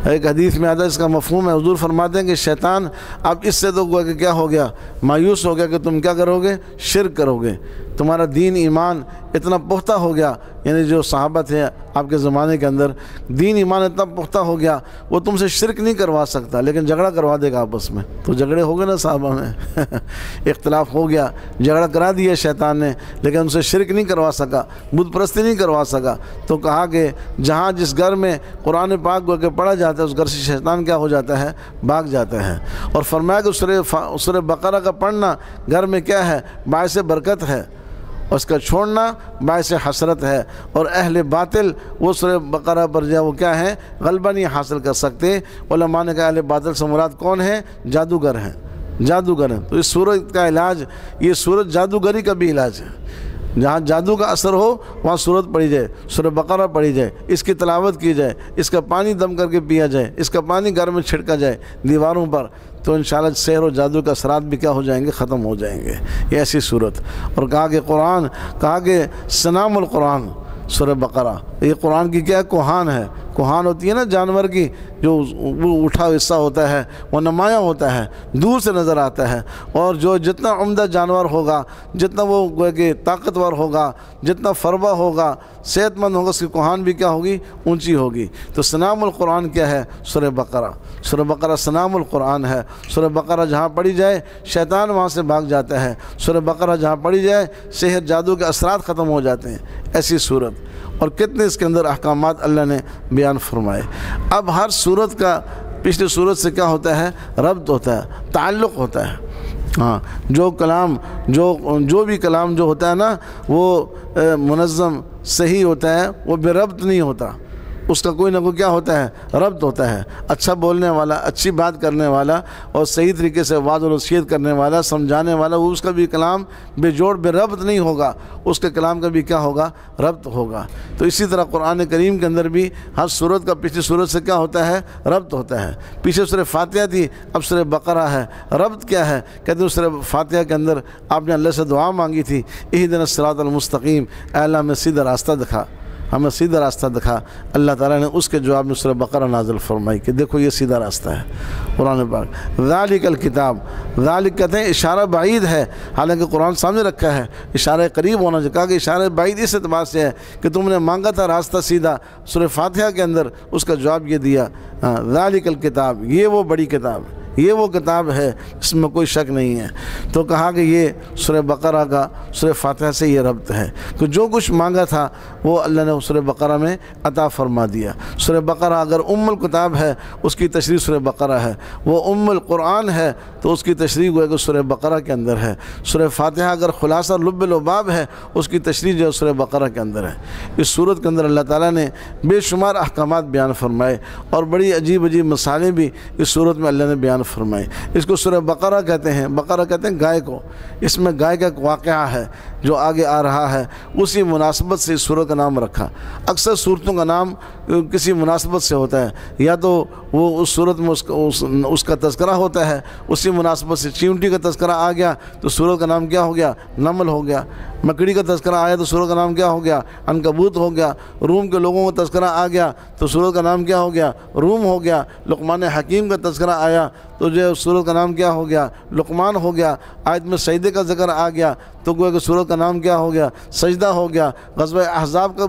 ایک حدیث میں آتا ہے، اس کا مفہوم ہے، حضور فرماتے ہیں کہ شیطان اب اس سے تو کیا ہو گیا؟ مایوس ہو گیا کہ تم کیا کرو گے؟ شرک کرو گے، تمہارا دین ایمان اتنا پختہ ہو گیا، یعنی جو صحابہ تھے آپ کے زمانے کے اندر، دین ایمان اتنا پختہ ہو گیا، وہ تم سے شرک نہیں کروا سکتا، لیکن جھگڑا کروا دے گا آپس میں۔ تو جھگڑے ہو گئے نا صحابہ میں اختلاف ہو گیا، جھگڑا کرا دیا شیطان نے، لیکن ان سے شرک نہیں کروا سکا، بت پرستی نہیں کروا سکا۔ تو کہا کہ جہاں جس گھر میں قرآن پاک کو پڑھا جاتا ہے، اس گھر سے شیطان کیا ہو جاتا ہے؟ بھاگ جاتا ہے۔ اور فرمایا کہ سورہ بقرہ کا پڑھنا گھر میں کیا ہے؟ باعث برکت ہے، اور اس کا چھوڑنا باعث حسرت ہے۔ اور اہل باطل وہ سورہ بقرہ پر وہ کیا ہے؟ غلبہ نہیں حاصل کر سکتے۔ علماء نے کہا اہل باطل سے مراد کون ہے؟ جادوگر ہیں۔ تو اس سورت کا علاج، یہ سورت جادوگری کا بھی علاج ہے۔ جہاں جادو کا اثر ہو وہاں سورت پڑھی جائے، سورہ بقرہ پڑھی جائے، اس کی تلاوت کی جائے، اس کا پانی دم کر کے پیا جائے، اس کا پانی گھر میں چھڑکا جائے دیواروں پر، تو انشاءاللہ سحر و جادو کا اثرات بھی کیا ہو جائیں گے؟ ختم ہو جائیں گے۔ یہ ایسی صورت۔ اور کہا کہ سنام القرآن سورہ بقرہ، یہ قرآن کی کیا ہے؟ کوہان ہے۔ کوہان ہوتی ہے نا جانور کی، جو وہ اٹھا حصہ ہوتا ہے، وہ نمایاں ہوتا ہے، دور سے نظر آتا ہے، اور جو جتنا عمدہ جانور ہوگا، جتنا وہ گویا کہ طاقتور ہوگا، جتنا فربہ ہوگا، صحت مند ہوگا، اس کی کوہان بھی کیا ہوگی؟ اونچی ہوگی۔ تو سنام القرآن کیا ہے؟ سورہ بقرہ سنام القرآن ہے۔ سورہ بقرہ جہاں پڑھی جائے شیطان وہاں سے بھاگ جاتا ہے، سورہ بقرہ جہاں پڑھی جائے سحر جادو کے اثرات ختم ہو جاتے ہیں۔ ایسی صورت، اور کتنے اس کے اندر احکامات اللہ نے بیان فرمائے۔ اب ہر صورت کا پچھلی صورت سے کیا ہوتا ہے؟ ربط ہوتا ہے، تعلق ہوتا ہے۔ جو بھی کلام جو ہوتا ہے نا، وہ منظم صحیح ہوتا ہے، وہ بے ربط نہیں ہوتا، اس کا کوئی نہ کوئی کیا ہوتا ہے، ربط ہوتا ہے۔ اچھا بولنے والا، اچھی بات کرنے والا اور صحیح طریقے سے وعظ و نصیحت کرنے والا، سمجھانے والا، اس کا بھی کلام بے جوڑ بے ربط نہیں ہوگا، اس کے کلام کا بھی کیا ہوگا، ربط ہوگا۔ تو اسی طرح قرآن کریم کے اندر بھی ہر سورت کا پچھلی سورت سے کیا ہوتا ہے، ربط ہوتا ہے۔ پیچھے سورہ فاتحہ تھی، اب سورہ بقرہ ہے، ربط کیا ہے؟ کہتے ہیں سورہ فاتحہ کے اندر آپ نے اللہ سے دعا مانگی تھی، اہدنا الصراط المستقیم، اے اللہ ہمیں سیدھا راستہ دکھا، ہمیں سیدھا راستہ دکھا۔ اللہ تعالیٰ نے اس کے جواب میں سورہ بقرہ نازل فرمائی کہ دیکھو یہ سیدھا راستہ ہے قرآن پاک۔ ذالک الکتاب، ذالک کہتے ہیں اشارہ بعید ہے، حالانکہ قرآن سامنے رکھا ہے، اشارہ قریب ہونا چاہیے، کہا کہ اشارہ بعید اس اعتبار سے ہے کہ تم نے مانگا تھا راستہ سیدھا، سورہ فاتحہ کے اندر اس کا جواب یہ دیا، ذالک الکتاب، یہ وہ بڑی کتاب، یہ وہ کتاب ہے، اس میں کوئی شک نہیں ہے۔ تو کہا کہ یہ سورہ بقرہ کا سورہ فاتحہ سے یہ ربط ہے کہ جو کچھ مانگا تھا وہ اللہ نے سورہ بقرہ میں عطا فرما دیا۔ سورہ بقرہ اگر ام الکتاب ہے اس کی تشریح سورہ بقرہ ہے، وہ ام القرآن ہے تو اس کی تشریح گویا کہ سورہ بقرہ کے اندر ہے۔ سورہ فاتحہ اگر خلاصہ لب لباب ہے اس کی تشریح جو ہے سورہ بقرہ کے اندر ہے۔ اس سورت کے اندر اللہ تعالیٰ نے بے شمار احکامات بیان فرمائے اور بڑی عجیب عجیب مسائلیں بھی اس سورت میں اللہ نے بیان فرمائے۔ اس کو سورہ بقرہ کہتے ہیں، بقرہ کہتے ہیں گائے کو، اس میں گائے کا ایک واقعہ ہے جو آگے آ رہا ہے، اسی مناسبت سے اس سورت کا نام رکھا۔ اکثر سورتوں کا نام کسی مناسبت سے ہوتا ہے، یا تو وہ اس سورت میں اس کا تذکرہ ہوتا ہے، اسی مناسبت سے چیونٹی کا تذکرہ آ گیا تو سورت کا نام کیا ہو گیا، نمل ہو گیا۔ مکڑی کا تذکرہ آیا تو سورت کا نام کیا ہو گیا، عنکبوت ہو گیا۔ روم کے لوگوں کا تذکرہ آ گیا تو سورت کا نام کیا ہو گیا، روم ہو گیا۔ لقمان حکیم کا تذکرہ آیا تو جو سورت کا نام کیا ہو گیا، لقمان ہو گیا۔ آیت میں سجدے کا ذکر آ گیا تو گویا کہ سورت کا نام کیا ہو گیا، سجدہ ہو گیا۔ غزوہ احزاب کا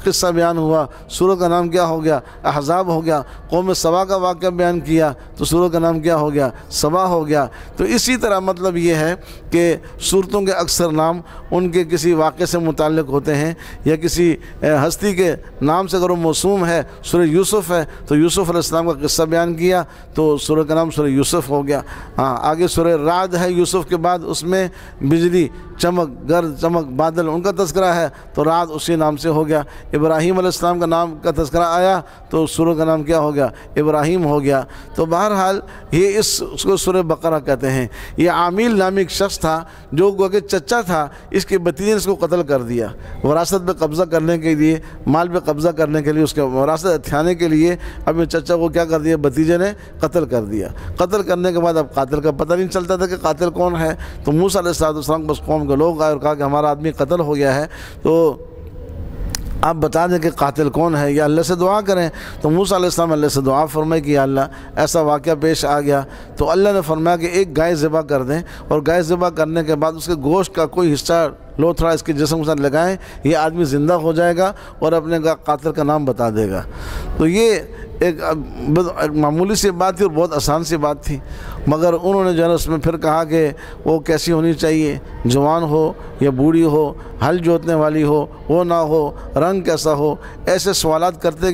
قصہ بیان ہوا، سورت کا نام کیا ہو گیا، احزاب ہو گیا۔ قوم سبا کا واقعہ بیان کیا تو سورت کا نام کیا ہو گیا، سبا ہو گیا۔ تو اسی طرح مطلب یہ ہے کہ سورتوں کے اکثر نام ان کے کسی واقعے سے متعلق ہوتے ہیں یا کسی ہستی کے نام سے اگر وہ موسوم ہے۔ سورہ یوسف ہے تو یوسف علیہ السلام کا قصہ بیان کیا تو سورہ کا نام سورہ یوسف ہو گیا۔ آگے سورہ رعد ہے یوسف کے بعد، اس میں بجلی، چمک، گرج، چمک، بادل ان کا تذکرہ ہے تو رعد اسی نام سے ہو گیا۔ ابراہیم علیہ السلام کا نام کا تذکرہ آیا تو سورہ کا نام کیا ہو گیا، ابراہیم ہو گیا۔ تو بہرحال یہ اس کو سورہ بقرہ کہتے ہیں۔ یہ عامل نامی ایک شخص تھا جو کہ چچا تھا، اس کے بھتیجے نے اس کو قتل کر دیا، وراثت پہ قبضہ کرنے کے لیے، مال پہ قبضہ کرنے کے لیے، اس کے وراثت ہتھیانے کے لیے اپنے چچا کو کیا کر دیا، بھتیجے نے قتل کر دیا۔ قتل کرنے کے بعد اب قاتل کا پتہ نہیں چلتا تھا کہ قاتل کون ہے، تو موسیٰ علیہ السلام بس قوم کے لوگ آئے اور کہا کہ ہمارا آدمی قتل ہو گیا ہے، تو آپ بتا دیں کہ قاتل کون ہے یا اللہ سے دعا کریں۔ تو موسیٰ علیہ السلام اللہ سے دعا فرمائے کہ یا اللہ ایسا واقعہ پیش آ گیا، تو اللہ نے فرمایا کہ ایک گائے ذبح کر دیں اور گائے ذبح کرنے کے بعد اس کے گوشت کا کوئی حصہ لو تھوڑا اس کے جسم کے ساتھ لگائیں، یہ آدمی زندہ ہو جائے گا اور اپنے قاتل کا نام بتا دے گا۔ تو یہ ایک معمولی سی بات تھی اور بہت آسان سی بات تھی، مگر انہوں نے جو ہے اس میں پھر کہا کہ وہ کیسی ہونی چاہیے، جوان ہو یا بوڑھی ہو، ہل جوتنے والی ہو، وہ نہ ہو، رنگ کیسا ہو، ایسے سوالات کرتے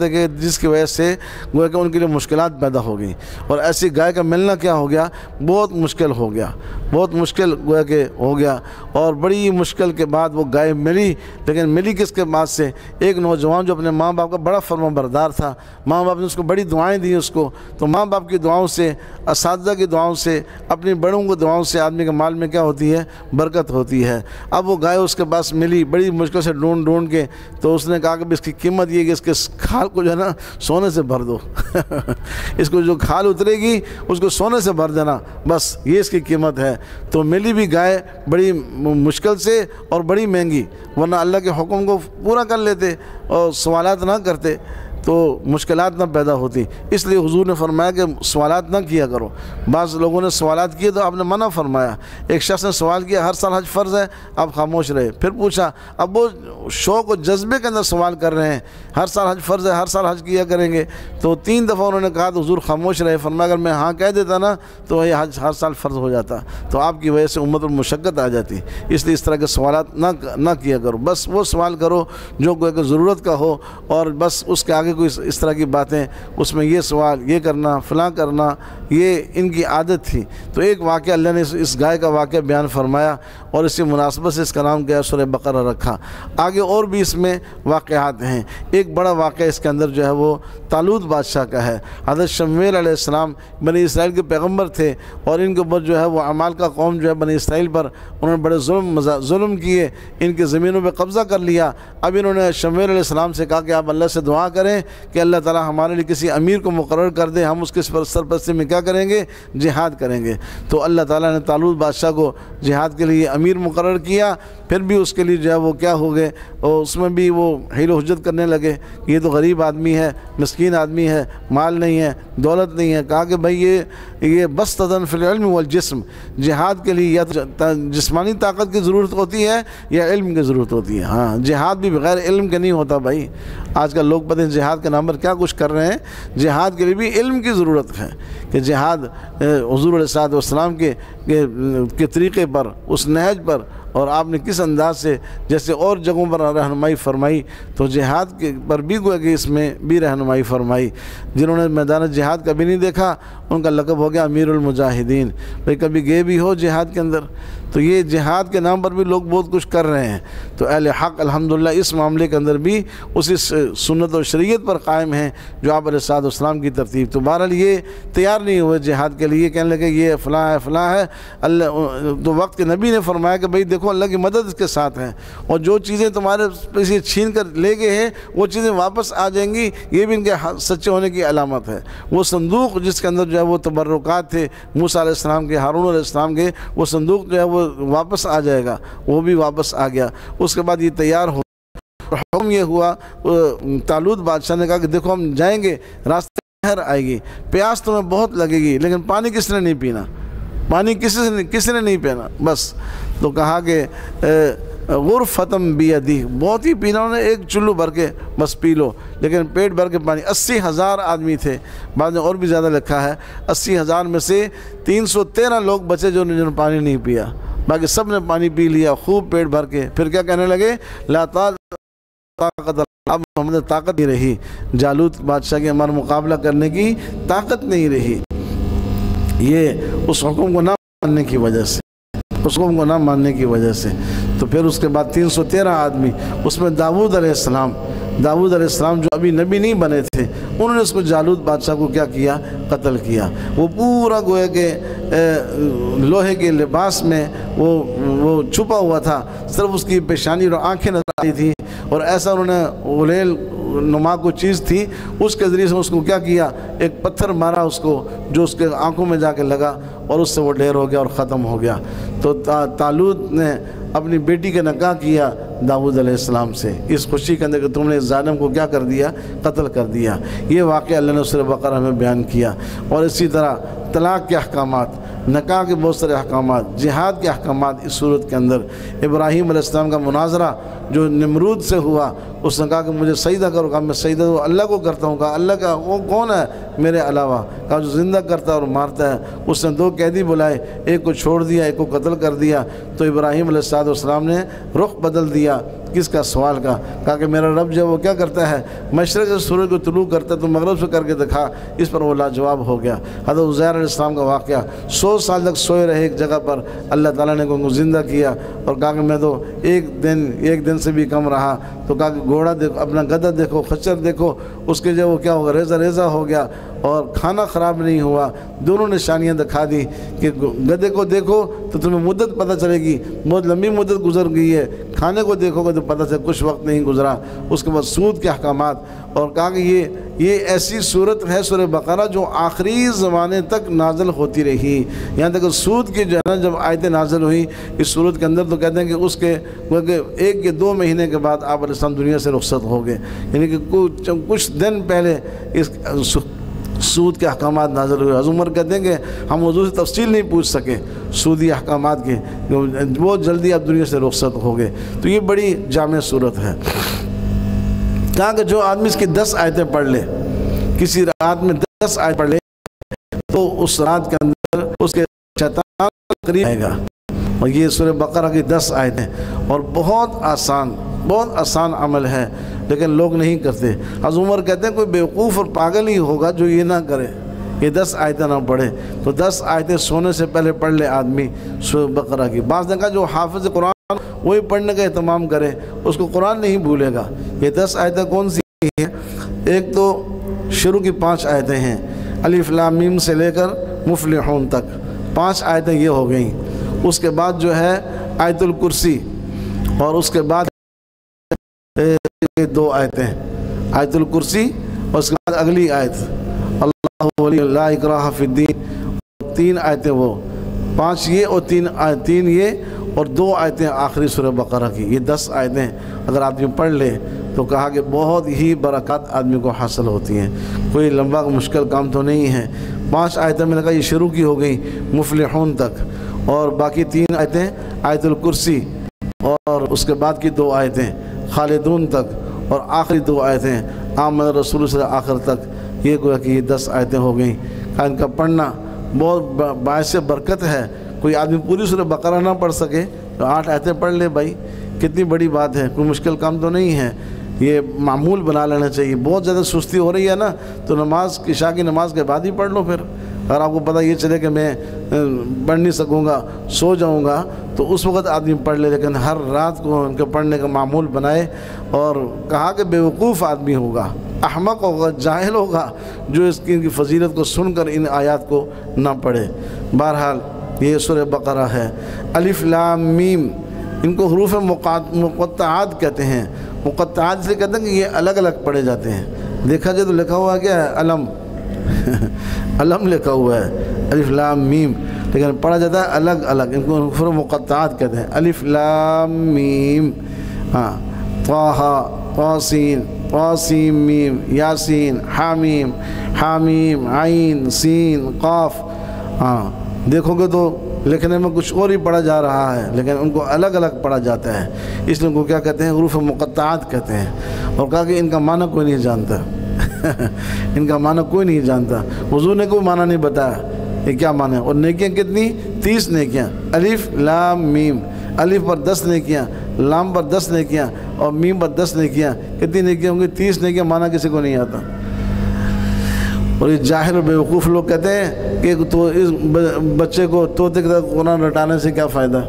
گئے جس کی وجہ سے گویا کہ ان کے لیے مشکلات پیدا ہو گئیں، اور ایسی گائے کا ملنا کیا ہو گیا، بہت مشکل ہو گیا، بہت مشکل گویا کہ ہو گیا۔ اور بڑی مشکل کے بعد وہ گائے ملی، لیکن ملی کس کے بعد سے، ایک نوجوان جو اپنے ماں باپ کا بڑا فرما بردار تھا، ماں باپ نے اس کو بڑی دعائیں دی اس کو، تو ماں باپ کی دعاؤں سے، اساتذہ کی دعاؤں سے، اپنی بڑوں کی دعاؤں سے آدمی کے مال میں کیا ہوتی ہے، برکت ہوتی ہے۔ اب وہ گائے اس کے پاس ملی بڑی مشکل سے ڈھونڈ کے، تو اس نے کہا کہ اس کی قیمت یہ کہ اس کے کھال کو جو ہے نا سونے سے بھر دو اس کو جو کھال اترے گی اس کو سونے سے بھر دینا، بس یہ اس کی قیمت ہے۔ تو ملی بھی گائے بڑی مشکل سے اور بڑی مہنگی، ورنہ اللہ کے حکم کو پورا کر لیتے اور سوالات نہ کرتے تو مشکلات نہ پیدا ہوتی۔ اس لیے حضور نے فرمایا کہ سوالات نہ کیا کرو۔ بعض لوگوں نے سوالات کیے تو آپ نے منع فرمایا۔ ایک شخص نے سوال کیا ہر سال حج فرض ہے، آپ خاموش رہے۔ پھر پوچھا، اب وہ شوق و جذبے کے اندر سوال کر رہے ہیں، ہر سال حج فرض ہے، ہر سال حج کیا کریں گے، تو 3 دفعہ انہوں نے کہا تو حضور خاموش رہے۔ فرمایا اگر میں ہاں کہہ دیتا نا تو یہ حج ہر سال فرض ہو جاتا، تو آپ کی وجہ سے امت پر مشقت آ جاتی۔ اس لیے اس طرح کے سوالات نہ کیا کرو، بس وہ سوال کرو جو کوئی ضرورت کا ہو، اور بس اس کے آگے کوئی اس طرح کی باتیں، اس میں یہ سوال، یہ کرنا، فلاں کرنا، یہ ان کی عادت تھی۔ تو ایک واقعہ اللہ نے اس گائے کا واقعہ بیان فرمایا اور اسی مناسبت سے اس کا نام کیا سورہ بقرہ رکھا۔ آگے اور بھی اس میں واقعات ہیں۔ ایک بڑا واقعہ اس کے اندر جو ہے وہ طالوت بادشاہ کا ہے۔ حضرت شمویل علیہ السلام بنی اسرائیل کے پیغمبر تھے، اور ان کے اوپر جو ہے وہ اعمال کا قوم جو ہے بنی اسرائیل پر انہوں نے بڑے ظلم کیے، ان کے زمینوں پہ قبضہ کر لیا۔ اب انہوں نے شمویل علیہ السلام سے کہا کہ آپ اللہ سے دعا کریں کہ اللہ تعالی ہمارے لیے کسی امیر کو مقرر کر دے، ہم اس کے سرپرستی میں کیا کریں گے؟ جہاد کریں گے۔ تو اللہ تعالیٰ نے طالوت بادشاہ کو جہاد کے لیے امیر مقرر کیا۔ پھر بھی اس کے لیے جو ہے وہ کیا ہو گئے، اور اس میں بھی وہ حیل و حجت کرنے لگے، یہ تو غریب آدمی ہے، مسکین آدمی ہے، مال نہیں ہے، دولت نہیں ہے۔ کہا کہ بھائی یہ بسطۃ فی العلم والجسم، جہاد کے لیے یا تو جسمانی طاقت کی ضرورت ہوتی ہے یا علم کی ضرورت ہوتی ہے۔ ہاں، جہاد بھی بغیر علم کے نہیں ہوتا بھائی۔ آج کل لوگ پتہ ہیں جہاد کے نام پر کیا کچھ کر رہے ہیں۔ جہاد کے لیے بھی علم کی ضرورت ہے کہ جہاد حضور علیہ الصلوۃ والسلام کے طریقے پر، اس نہج پر، اور آپ نے کس انداز سے جیسے اور جگہوں پر رہنمائی فرمائی، تو جہاد کے پر بھی گویا کہ اس میں بھی رہنمائی فرمائی۔ جنہوں نے میدان جہاد کبھی نہیں دیکھا ان کا لقب ہو گیا امیر المجاہدین۔ بھئی کبھی گئے بھی ہو جہاد کے اندر؟ تو یہ جہاد کے نام پر بھی لوگ بہت کچھ کر رہے ہیں۔ تو اہل حق الحمدللہ اس معاملے کے اندر بھی اسی سنت و شریعت پر قائم ہیں جو آپ علیہ الصلوۃ والسلام کی ترتیب۔ تو بہرحال یہ تیار نہیں ہوئے جہاد کے لیے، کہنے لگے یہ فلاں ہے فلاں ہے۔ اللہ تو وقت کے نبی نے فرمایا کہ بھئی دیکھو اللہ کی مدد اس کے ساتھ ہے، اور جو چیزیں تمہارے سے چھین کر لے گئے ہیں وہ چیزیں واپس آ جائیں گی، یہ بھی ان کے سچے ہونے کی علامت ہے۔ وہ صندوق جس کے اندر جو ہے وہ تبرکات تھے موسیٰ علیہ السلام کے، ہارون علیہ السلام کے، وہ صندوق جو ہے وہ واپس آ جائے گا، وہ بھی واپس آ گیا۔ اس کے بعد یہ تیار ہو، حکم یہ ہوا، طالوت بادشاہ نے کہا کہ دیکھو ہم جائیں گے، راستے میں نہر آئے گی، پیاس تمہیں بہت لگے گی، لیکن پانی کس نے نہیں پینا، پانی کسی نے نہیں پینا بس۔ تو کہا کہ غرفتم بیدی، بہت ہی پینا، انہوں نے ایک چلو بھر کے بس پی لو، لیکن پیٹ بھر کے پانی۔ 80,000 آدمی تھے، بعد میں اور بھی زیادہ لکھا ہے، 80,000 میں سے 313 لوگ بچے جنہوں نے پانی نہیں پیا، باقی سب نے پانی پی لیا خوب پیٹ بھر کے۔ پھر کیا کہنے لگے؟ لا طاقت، اب ہمیں طاقت نہیں رہی، جالوت بادشاہ کے ہمارا مقابلہ کرنے کی طاقت نہیں رہی۔ یہ اس حکم کو نہ ماننے کی وجہ سے، اس حکم کو نہ ماننے کی وجہ سے۔ تو پھر اس کے بعد 313 آدمی، اس میں داؤد علیہ السلام جو ابھی نبی نہیں بنے تھے، انہوں نے اس کو جالوت بادشاہ کو کیا کیا؟ قتل کیا۔ وہ پورا گویا کہ لوہے کے لباس میں وہ چھپا ہوا تھا، صرف اس کی پیشانی اور آنکھیں نظر آئی تھی، اور ایسا انہوں نے غلیل نما کو چیز تھی، اس کے ذریعے سے اس کو کیا کیا؟ ایک پتھر مارا اس کو، جو اس کے آنکھوں میں جا کے لگا، اور اس سے وہ ڈھیر ہو گیا اور ختم ہو گیا۔ تو طالوت نے اپنی بیٹی کا نکاح کیا داؤد علیہ السلام سے، اس خوشی کے اندر کہ تم نے اس ظالم کو کیا کر دیا؟ قتل کر دیا۔ یہ واقعہ اللہ نے سورہ بقرہ میں بیان کیا۔ اور اسی طرح طلاق کے احکامات، نکاح کے بہت سارے احکامات، جہاد کے احکامات اس صورت کے اندر۔ ابراہیم علیہ السلام کا مناظرہ جو نمرود سے ہوا، اس نے کہا کہ مجھے سجدہ کرو، کہا میں سجدہ تو اللہ کو کرتا ہوں، کہا اللہ کا وہ کون ہے میرے علاوہ؟ کہا جو زندہ کرتا ہے اور مارتا ہے۔ اس نے 2 قیدی بلائے، ایک کو چھوڑ دیا، ایک کو قتل کر دیا۔ تو ابراہیم علیہ السلام نے رخ بدل دیا، کس کا؟ سوال کا۔ کہا کہ میرا رب جو وہ کیا کرتا ہے؟ مشرق سے سورج کو طلوع کرتا ہے، تو مغرب سے کر کے دکھا۔ اس پر وہ لاجواب ہو گیا۔ حضرت عزیر علیہ السلام کا واقعہ، 100 سال تک سوئے رہے ایک جگہ پر، اللہ تعالیٰ نے ان کو زندہ کیا، اور کہا کہ میں تو ایک دن سے بھی کم رہا۔ تو کہا کہ گھوڑا دیکھو، اپنا گدھا دیکھو، خچر دیکھو، اس کے جو وہ کیا ہوگا؟ ریزہ ہو گیا، اور کھانا خراب نہیں ہوا۔ دونوں نشانیاں دکھا دی کہ گدھے کو دیکھو تو تمہیں مدت پتہ چلے گی، بہت لمبی مدت گزر گئی ہے، کھانے کو دیکھو گے تو پتہ چلے کچھ وقت نہیں گزرا۔ اس کے بعد سود کے احکامات، اور کہا کہ یہ ایسی صورت ہے سورہ بقرہ جو آخری زمانے تک نازل ہوتی رہی، یہاں تک سود کی جو ہے نا جب آیتیں نازل ہوئی اس صورت کے اندر، تو کہتے ہیں کہ اس کے 1 یا 2 مہینے کے بعد آپ علیہ السلام دنیا سے رخصت ہو گئے، یعنی کہ کچھ دن پہلے اس سود کے احکامات نازل ہوئے۔ حضرت عمر کہتے ہیں کہ ہم حضور سے تفصیل نہیں پوچھ سکے سودی احکامات کے، بہت جلدی آپ دنیا سے رخصت ہو گئے۔ تو یہ بڑی جامع صورت ہے۔ کہا کہ جو آدمی اس کی 10 آیتیں پڑھ لے، کسی رات میں 10 آیت پڑھ لے، تو اس رات کے اندر اس کے شیطان قریب آئے گا۔ اور یہ سورہ بقرہ کی 10 آیتیں، اور بہت آسان، بہت آسان عمل ہے لیکن لوگ نہیں کرتے۔ حضرت عمر کہتے ہیں کوئی بیوقوف اور پاگل ہی ہوگا جو یہ نہ کرے، یہ 10 آیتیں نہ پڑھے۔ تو 10 آیتیں سونے سے پہلے پڑھ لے آدمی سورہ بقرہ کی۔ بعض نے کہا جو حافظ قرآن وہی پڑھنے کا اہتمام کرے، اس کو قرآن نہیں بھولے گا۔ یہ 10 آیتیں کون سی ہیں؟ ایک تو شروع کی 5 آیتیں ہیں، الف لام میم سے لے کر مفلحون تک 5 آیتیں یہ ہو گئیں۔ اس کے بعد جو ہے آیت الکرسی، اور اس کے بعد 2 آیتیں آیت الکرسی، اور اس کے بعد اگلی آیت اللہ ولی لا اکراہ فی الدین، 3 آیتیں وہ 5 یہ اور 3 یہ اور 2 آیتیں آخری سورہ بقرہ کی۔ یہ 10 آیتیں اگر آدمی پڑھ لے تو کہا کہ بہت ہی برکات آدمی کو حاصل ہوتی ہیں، کوئی لمبا مشکل کام تو نہیں ہے۔ 5 آیتیں میں نے کہا یہ شروع کی ہو گئی مفلحون تک، اور باقی 3 آیتیں آیت الکرسی، اور اس کے بعد کی 2 آیتیں خالدون تک، اور آخری 2 آیتیں آمن رسول سے آخر تک۔ یہ گویا کہ یہ 10 آیتیں ہو گئیں۔ ان کا پڑھنا بہت باعث برکت ہے۔ کوئی آدمی پوری سورہ بقرہ نہ پڑھ سکے تو 8 آیتیں پڑھ لے بھائی، کتنی بڑی بات ہے، کوئی مشکل کام تو نہیں ہے۔ یہ معمول بنا لینا چاہیے۔ بہت زیادہ سستی ہو رہی ہے نا، تو نماز عشاء کی نماز کے بعد ہی پڑھ لو۔ پھر اگر آپ کو پتہ یہ چلے کہ میں پڑھ نہیں سکوں گا، سو جاؤں گا، تو اس وقت آدمی پڑھ لے، لیکن ہر رات کو ان کے پڑھنے کا معمول بنائے۔ اور کہا کہ بیوقوف آدمی ہوگا، احمق ہوگا، جاہل ہوگا جو اس کی فضیلت کو سن کر ان آیات کو نہ پڑھے۔ بہرحال یہ سورہ بقرہ ہے۔ الف لام میم، ان کو حروف مقطعات کہتے ہیں۔ مقطعات سے کہتے ہیں کہ یہ الگ الگ پڑھے جاتے ہیں۔ دیکھا جائے تو لکھا ہوا کیا ہے؟ علم علم لکھا ہوا ہے، الف لام میم، لیکن پڑھا جاتا ہے الگ الگ۔ ان کو حروف مقطعات کہتے ہیں۔ الف لام میم، ہاں، طٰ طاسین طاسیم میم، یاسین، حامیم حامیم، عین سین قاف۔ ہاں دیکھو گے تو لکھنے میں کچھ اور ہی پڑھا جا رہا ہے، لیکن ان کو الگ الگ پڑھا جاتا ہے، اس لیے ان کو کیا کہتے ہیں؟ حروف مقطعات کہتے ہیں۔ اور کہا کہ ان کا معنی کوئی نہیں جانتا ان کا معنی کوئی نہیں جانتا۔ حضور نے کوئی معنی نہیں بتایا یہ کیا معنی ہے۔ اور نیکیاں کتنی؟ 30 نیکیاں۔ الف لام میم، الف پر 10 نیکیاں، لام پر 10 نیکیاں، اور میم پر 10 نیکیاں۔ کتنی نیکیاں ہوں گی؟ 30 نیکیاں۔ معنی کسی کو نہیں آتا۔ اور یہ جاہل اور بیوقوف لوگ کہتے ہیں کہ تو اس بچے کو طوطے کی طرح قرآن رٹانے سے کیا فائدہ؟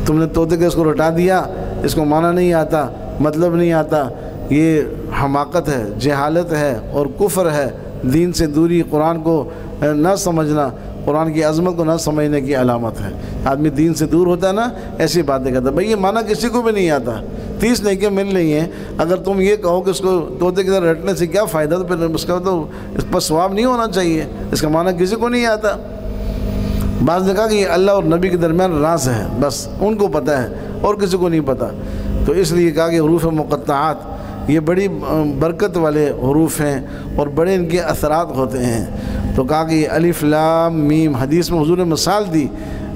تم نے طوطے کے اس کو رٹا دیا، اس کو معنی نہیں آتا، مطلب نہیں آتا۔ یہ حماقت ہے، جہالت ہے اور کفر ہے، دین سے دوری، قرآن کو نہ سمجھنا، قرآن کی عظمت کو نہ سمجھنے کی علامت ہے۔ آدمی دین سے دور ہوتا ہے نا، ایسی باتیں کرتا ہے۔ بھئی یہ معنی کسی کو بھی نہیں آتا۔ 30 نیکیاں مل رہی ہیں، اگر تم یہ کہو کہ اس کو طوطے کی طرح رٹنے سے کیا فائدہ، تو پھر اس کا تو اس پر ثواب نہیں ہونا چاہیے، اس کا معنی کسی کو نہیں آتا۔ بعض نے کہا کہ یہ اللہ اور نبی کے درمیان راز ہے، بس ان کو پتہ ہے اور کسی کو نہیں پتہ۔ تو اس لیے کہا کہ حروف مقطعات یہ بڑی برکت والے حروف ہیں اور بڑے ان کے اثرات ہوتے ہیں۔ تو کہا کہ یہ الف لام میم، حدیث میں حضور نے مثال دی۔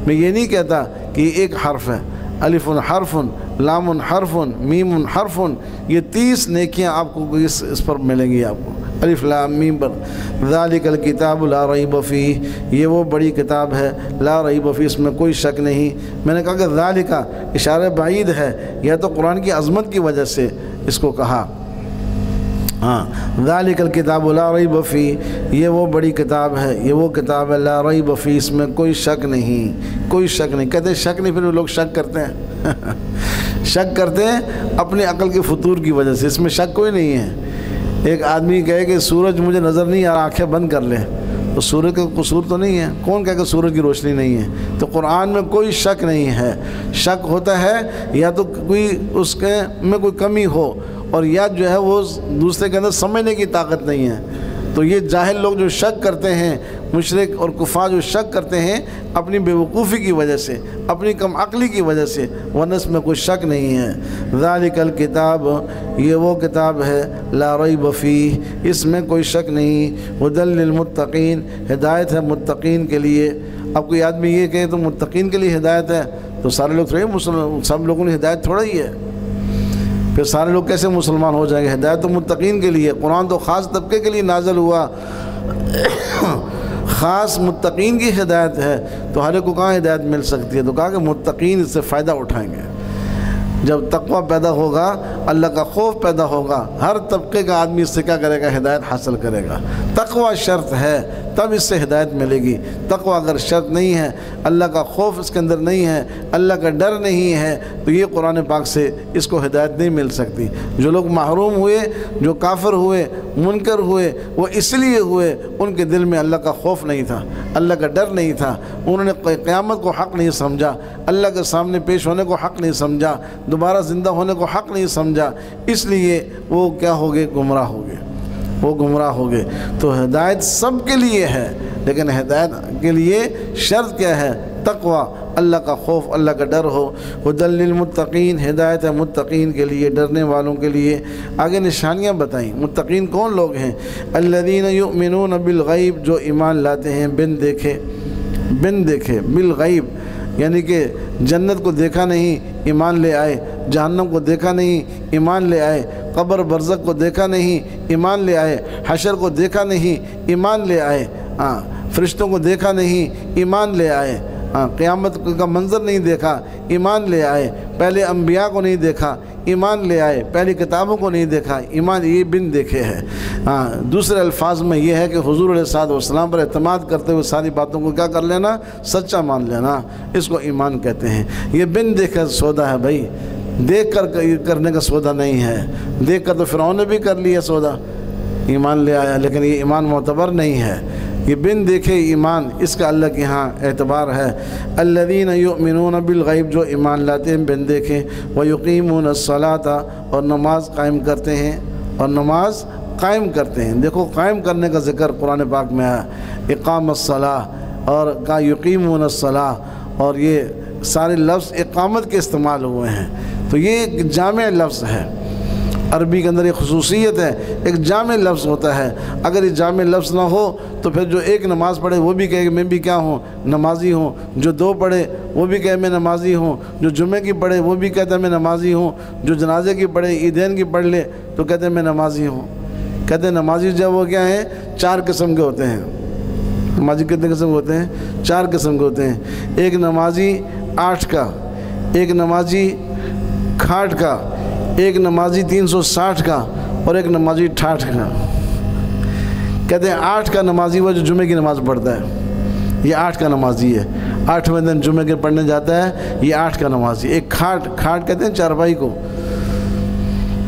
میں یہ نہیں کہتا کہ یہ ایک حرف ہے، الف حرف، لام حرف، میم حرف، یہ 30 نیکیاں آپ کو اس پر ملیں گی۔ آپ کو الف لام میم پر۔ ذالک الکتاب لا ریب فیہ، یہ وہ بڑی کتاب ہے، لا ریب فیہ، اس میں کوئی شک نہیں۔ میں نے کہا کہ ذالک اشارہ بعید ہے، یا تو قرآن کی عظمت کی وجہ سے اس کو کہا۔ ہاں، ذالک الکتاب لا ریب فیہ، یہ وہ بڑی کتاب ہے، یہ وہ کتاب ہے لا ریب فیہ، اس میں کوئی شک نہیں، کوئی شک نہیں۔ کہتے ہیں شک نہیں، پھر وہ لوگ شک کرتے ہیں شک کرتے ہیں اپنی عقل کے فطور کی وجہ سے، اس میں شک کوئی نہیں ہے۔ ایک آدمی کہے کہ سورج مجھے نظر نہیں آ رہا، آنکھیں بند کر لے، تو سورج کا قصور تو نہیں ہے؟ کون کہے کہ سورج کی روشنی نہیں ہے؟ تو قرآن میں کوئی شک نہیں ہے۔ شک ہوتا ہے یا تو کوئی اس کے میں کوئی کمی ہو، اور یا جو ہے وہ دوسرے کے اندر سمجھنے کی طاقت نہیں ہے۔ تو یہ جاہل لوگ جو شک کرتے ہیں، مشرک اور کفار جو شک کرتے ہیں اپنی بیوقوفی کی وجہ سے، اپنی کم عقلی کی وجہ سے، ورنہ اس میں کوئی شک نہیں ہے۔ ذالک الکتاب، یہ وہ کتاب ہے لا ریب فیہ، اس میں کوئی شک نہیں۔ ھدی للمتقین، ہدایت ہے متقین کے لیے۔ اب کوئی آدمی یہ کہے تو متقین کے لیے ہدایت ہے، تو سارے لوگ تھوڑی سب لوگوں نے ہدایت تھوڑا ہی ہے، پھر سارے لوگ کیسے مسلمان ہو جائیں گے؟ ہدایت تو متقین کے لیے، قرآن تو خاص طبقے کے لیے نازل ہوا، خاص متقین کی ہدایت ہے، تو ہر ایک کو کہاں ہدایت مل سکتی ہے؟ تو کہا کہ متقین اس سے فائدہ اٹھائیں گے۔ جب تقوی پیدا ہوگا، اللہ کا خوف پیدا ہوگا، ہر طبقے کا آدمی اس سے کیا کرے گا؟ ہدایت حاصل کرے گا۔ تقوی شرط ہے تب اس سے ہدایت ملے گی۔ تقوی اگر شرط نہیں ہے، اللہ کا خوف اس کے اندر نہیں ہے، اللہ کا ڈر نہیں ہے، تو یہ قرآن پاک سے اس کو ہدایت نہیں مل سکتی۔ جو لوگ محروم ہوئے، جو کافر ہوئے، منکر ہوئے، وہ اس لیے ہوئے ان کے دل میں اللہ کا خوف نہیں تھا، اللہ کا ڈر نہیں تھا، انہوں نے قیامت کو حق نہیں سمجھا، اللہ کے سامنے پیش ہونے کو حق نہیں سمجھا، دوبارہ زندہ ہونے کو حق نہیں سمجھا، اس لیے وہ کیا ہو گئے؟ گمراہ ہو گئے، وہ گمراہ ہو گئے۔ تو ہدایت سب کے لیے ہے، لیکن ہدایت کے لیے شرط کیا ہے؟ تقوی، اللہ کا خوف، اللہ کا ڈر ہو۔ ھدی للمتقین، ہدایت ہے متقین کے لیے، ڈرنے والوں کے لیے۔ آگے نشانیاں بتائیں۔ متقین کون لوگ ہیں؟ الذین یؤمنون بالغیب، جو ایمان لاتے ہیں بن دیکھے، بن دیکھے، بالغیب یعنی کہ جنت کو دیکھا نہیں ایمان لے آئے، جہنم کو دیکھا نہیں ایمان لے آئے، قبر برزخ کو دیکھا نہیں ایمان لے آئے، حشر کو دیکھا نہیں ایمان لے آئے، فرشتوں کو دیکھا نہیں ایمان لے آئے، قیامت کا منظر نہیں دیکھا ایمان لے آئے، پہلے انبیاء کو نہیں دیکھا ایمان لے آئے، پہلی کتابوں کو نہیں دیکھا ایمان، یہ بن دیکھے ہے۔ دوسرے الفاظ میں یہ ہے کہ حضور علیہ الصلوۃ والسلام پر اعتماد کرتے ہوئے ساری باتوں کو کیا کر لینا؟ سچا مان لینا، اس کو ایمان کہتے ہیں۔ یہ بن دیکھ کر سودا ہے بھائی، دیکھ کر کرنے کا سودا نہیں ہے۔ دیکھ کر تو فرعون نے بھی کر لیا سودا، ایمان لے آیا، لیکن یہ ایمان معتبر نہیں ہے۔ یہ بن دیکھے ایمان، اس کا اللہ کے ہاں اعتبار ہے۔ الذین یؤمنون بالغیب، جو ایمان لاتے ہیں بن دیکھے، ویقیمون الصلاۃ، اور نماز قائم کرتے ہیں، اور نماز قائم کرتے ہیں۔ دیکھو قائم کرنے کا ذکر قرآن پاک میں آیا، اقام الصلاۃ، اور کہا یقیمون الصلاۃ، اور یہ سارے لفظ اقامت کے استعمال ہوئے ہیں، تو یہ ایک جامع لفظ ہے۔ عربی کے اندر ایک خصوصیت ہے، ایک جامع لفظ ہوتا ہے۔ اگر یہ جامع لفظ نہ ہو تو پھر جو ایک نماز پڑھے وہ بھی کہے کہ میں بھی کیا ہوں؟ نمازی ہوں۔ جو دو پڑھے وہ بھی کہے میں نمازی ہوں۔ جو جمعے کی پڑھے وہ بھی کہتا ہے میں نمازی ہوں۔ جو جنازے کی پڑھے، عیدین کی پڑھ لے تو کہتے ہیں میں نمازی ہوں۔ کہتے ہیں نمازی جو وہ کیا ہیں؟ 4 قسم کے ہوتے ہیں۔ نمازی کتنے قسم کے ہوتے ہیں؟ 4 قسم کے ہوتے ہیں۔ ایک نمازی 8 کا، ایک نمازی کھاٹ کا، ایک نمازی 360 کا، اور ایک نمازی 68 کا۔ کہتے ہیں 8 کا نمازی وہ جو جمعے کی نماز پڑھتا ہے، یہ 8 کا نمازی ہے، 8ویں دن جمعے کے پڑھنے جاتا ہے، یہ 8 کا نمازی۔ ایک کھاٹ کہتے ہیں چارپائی کو،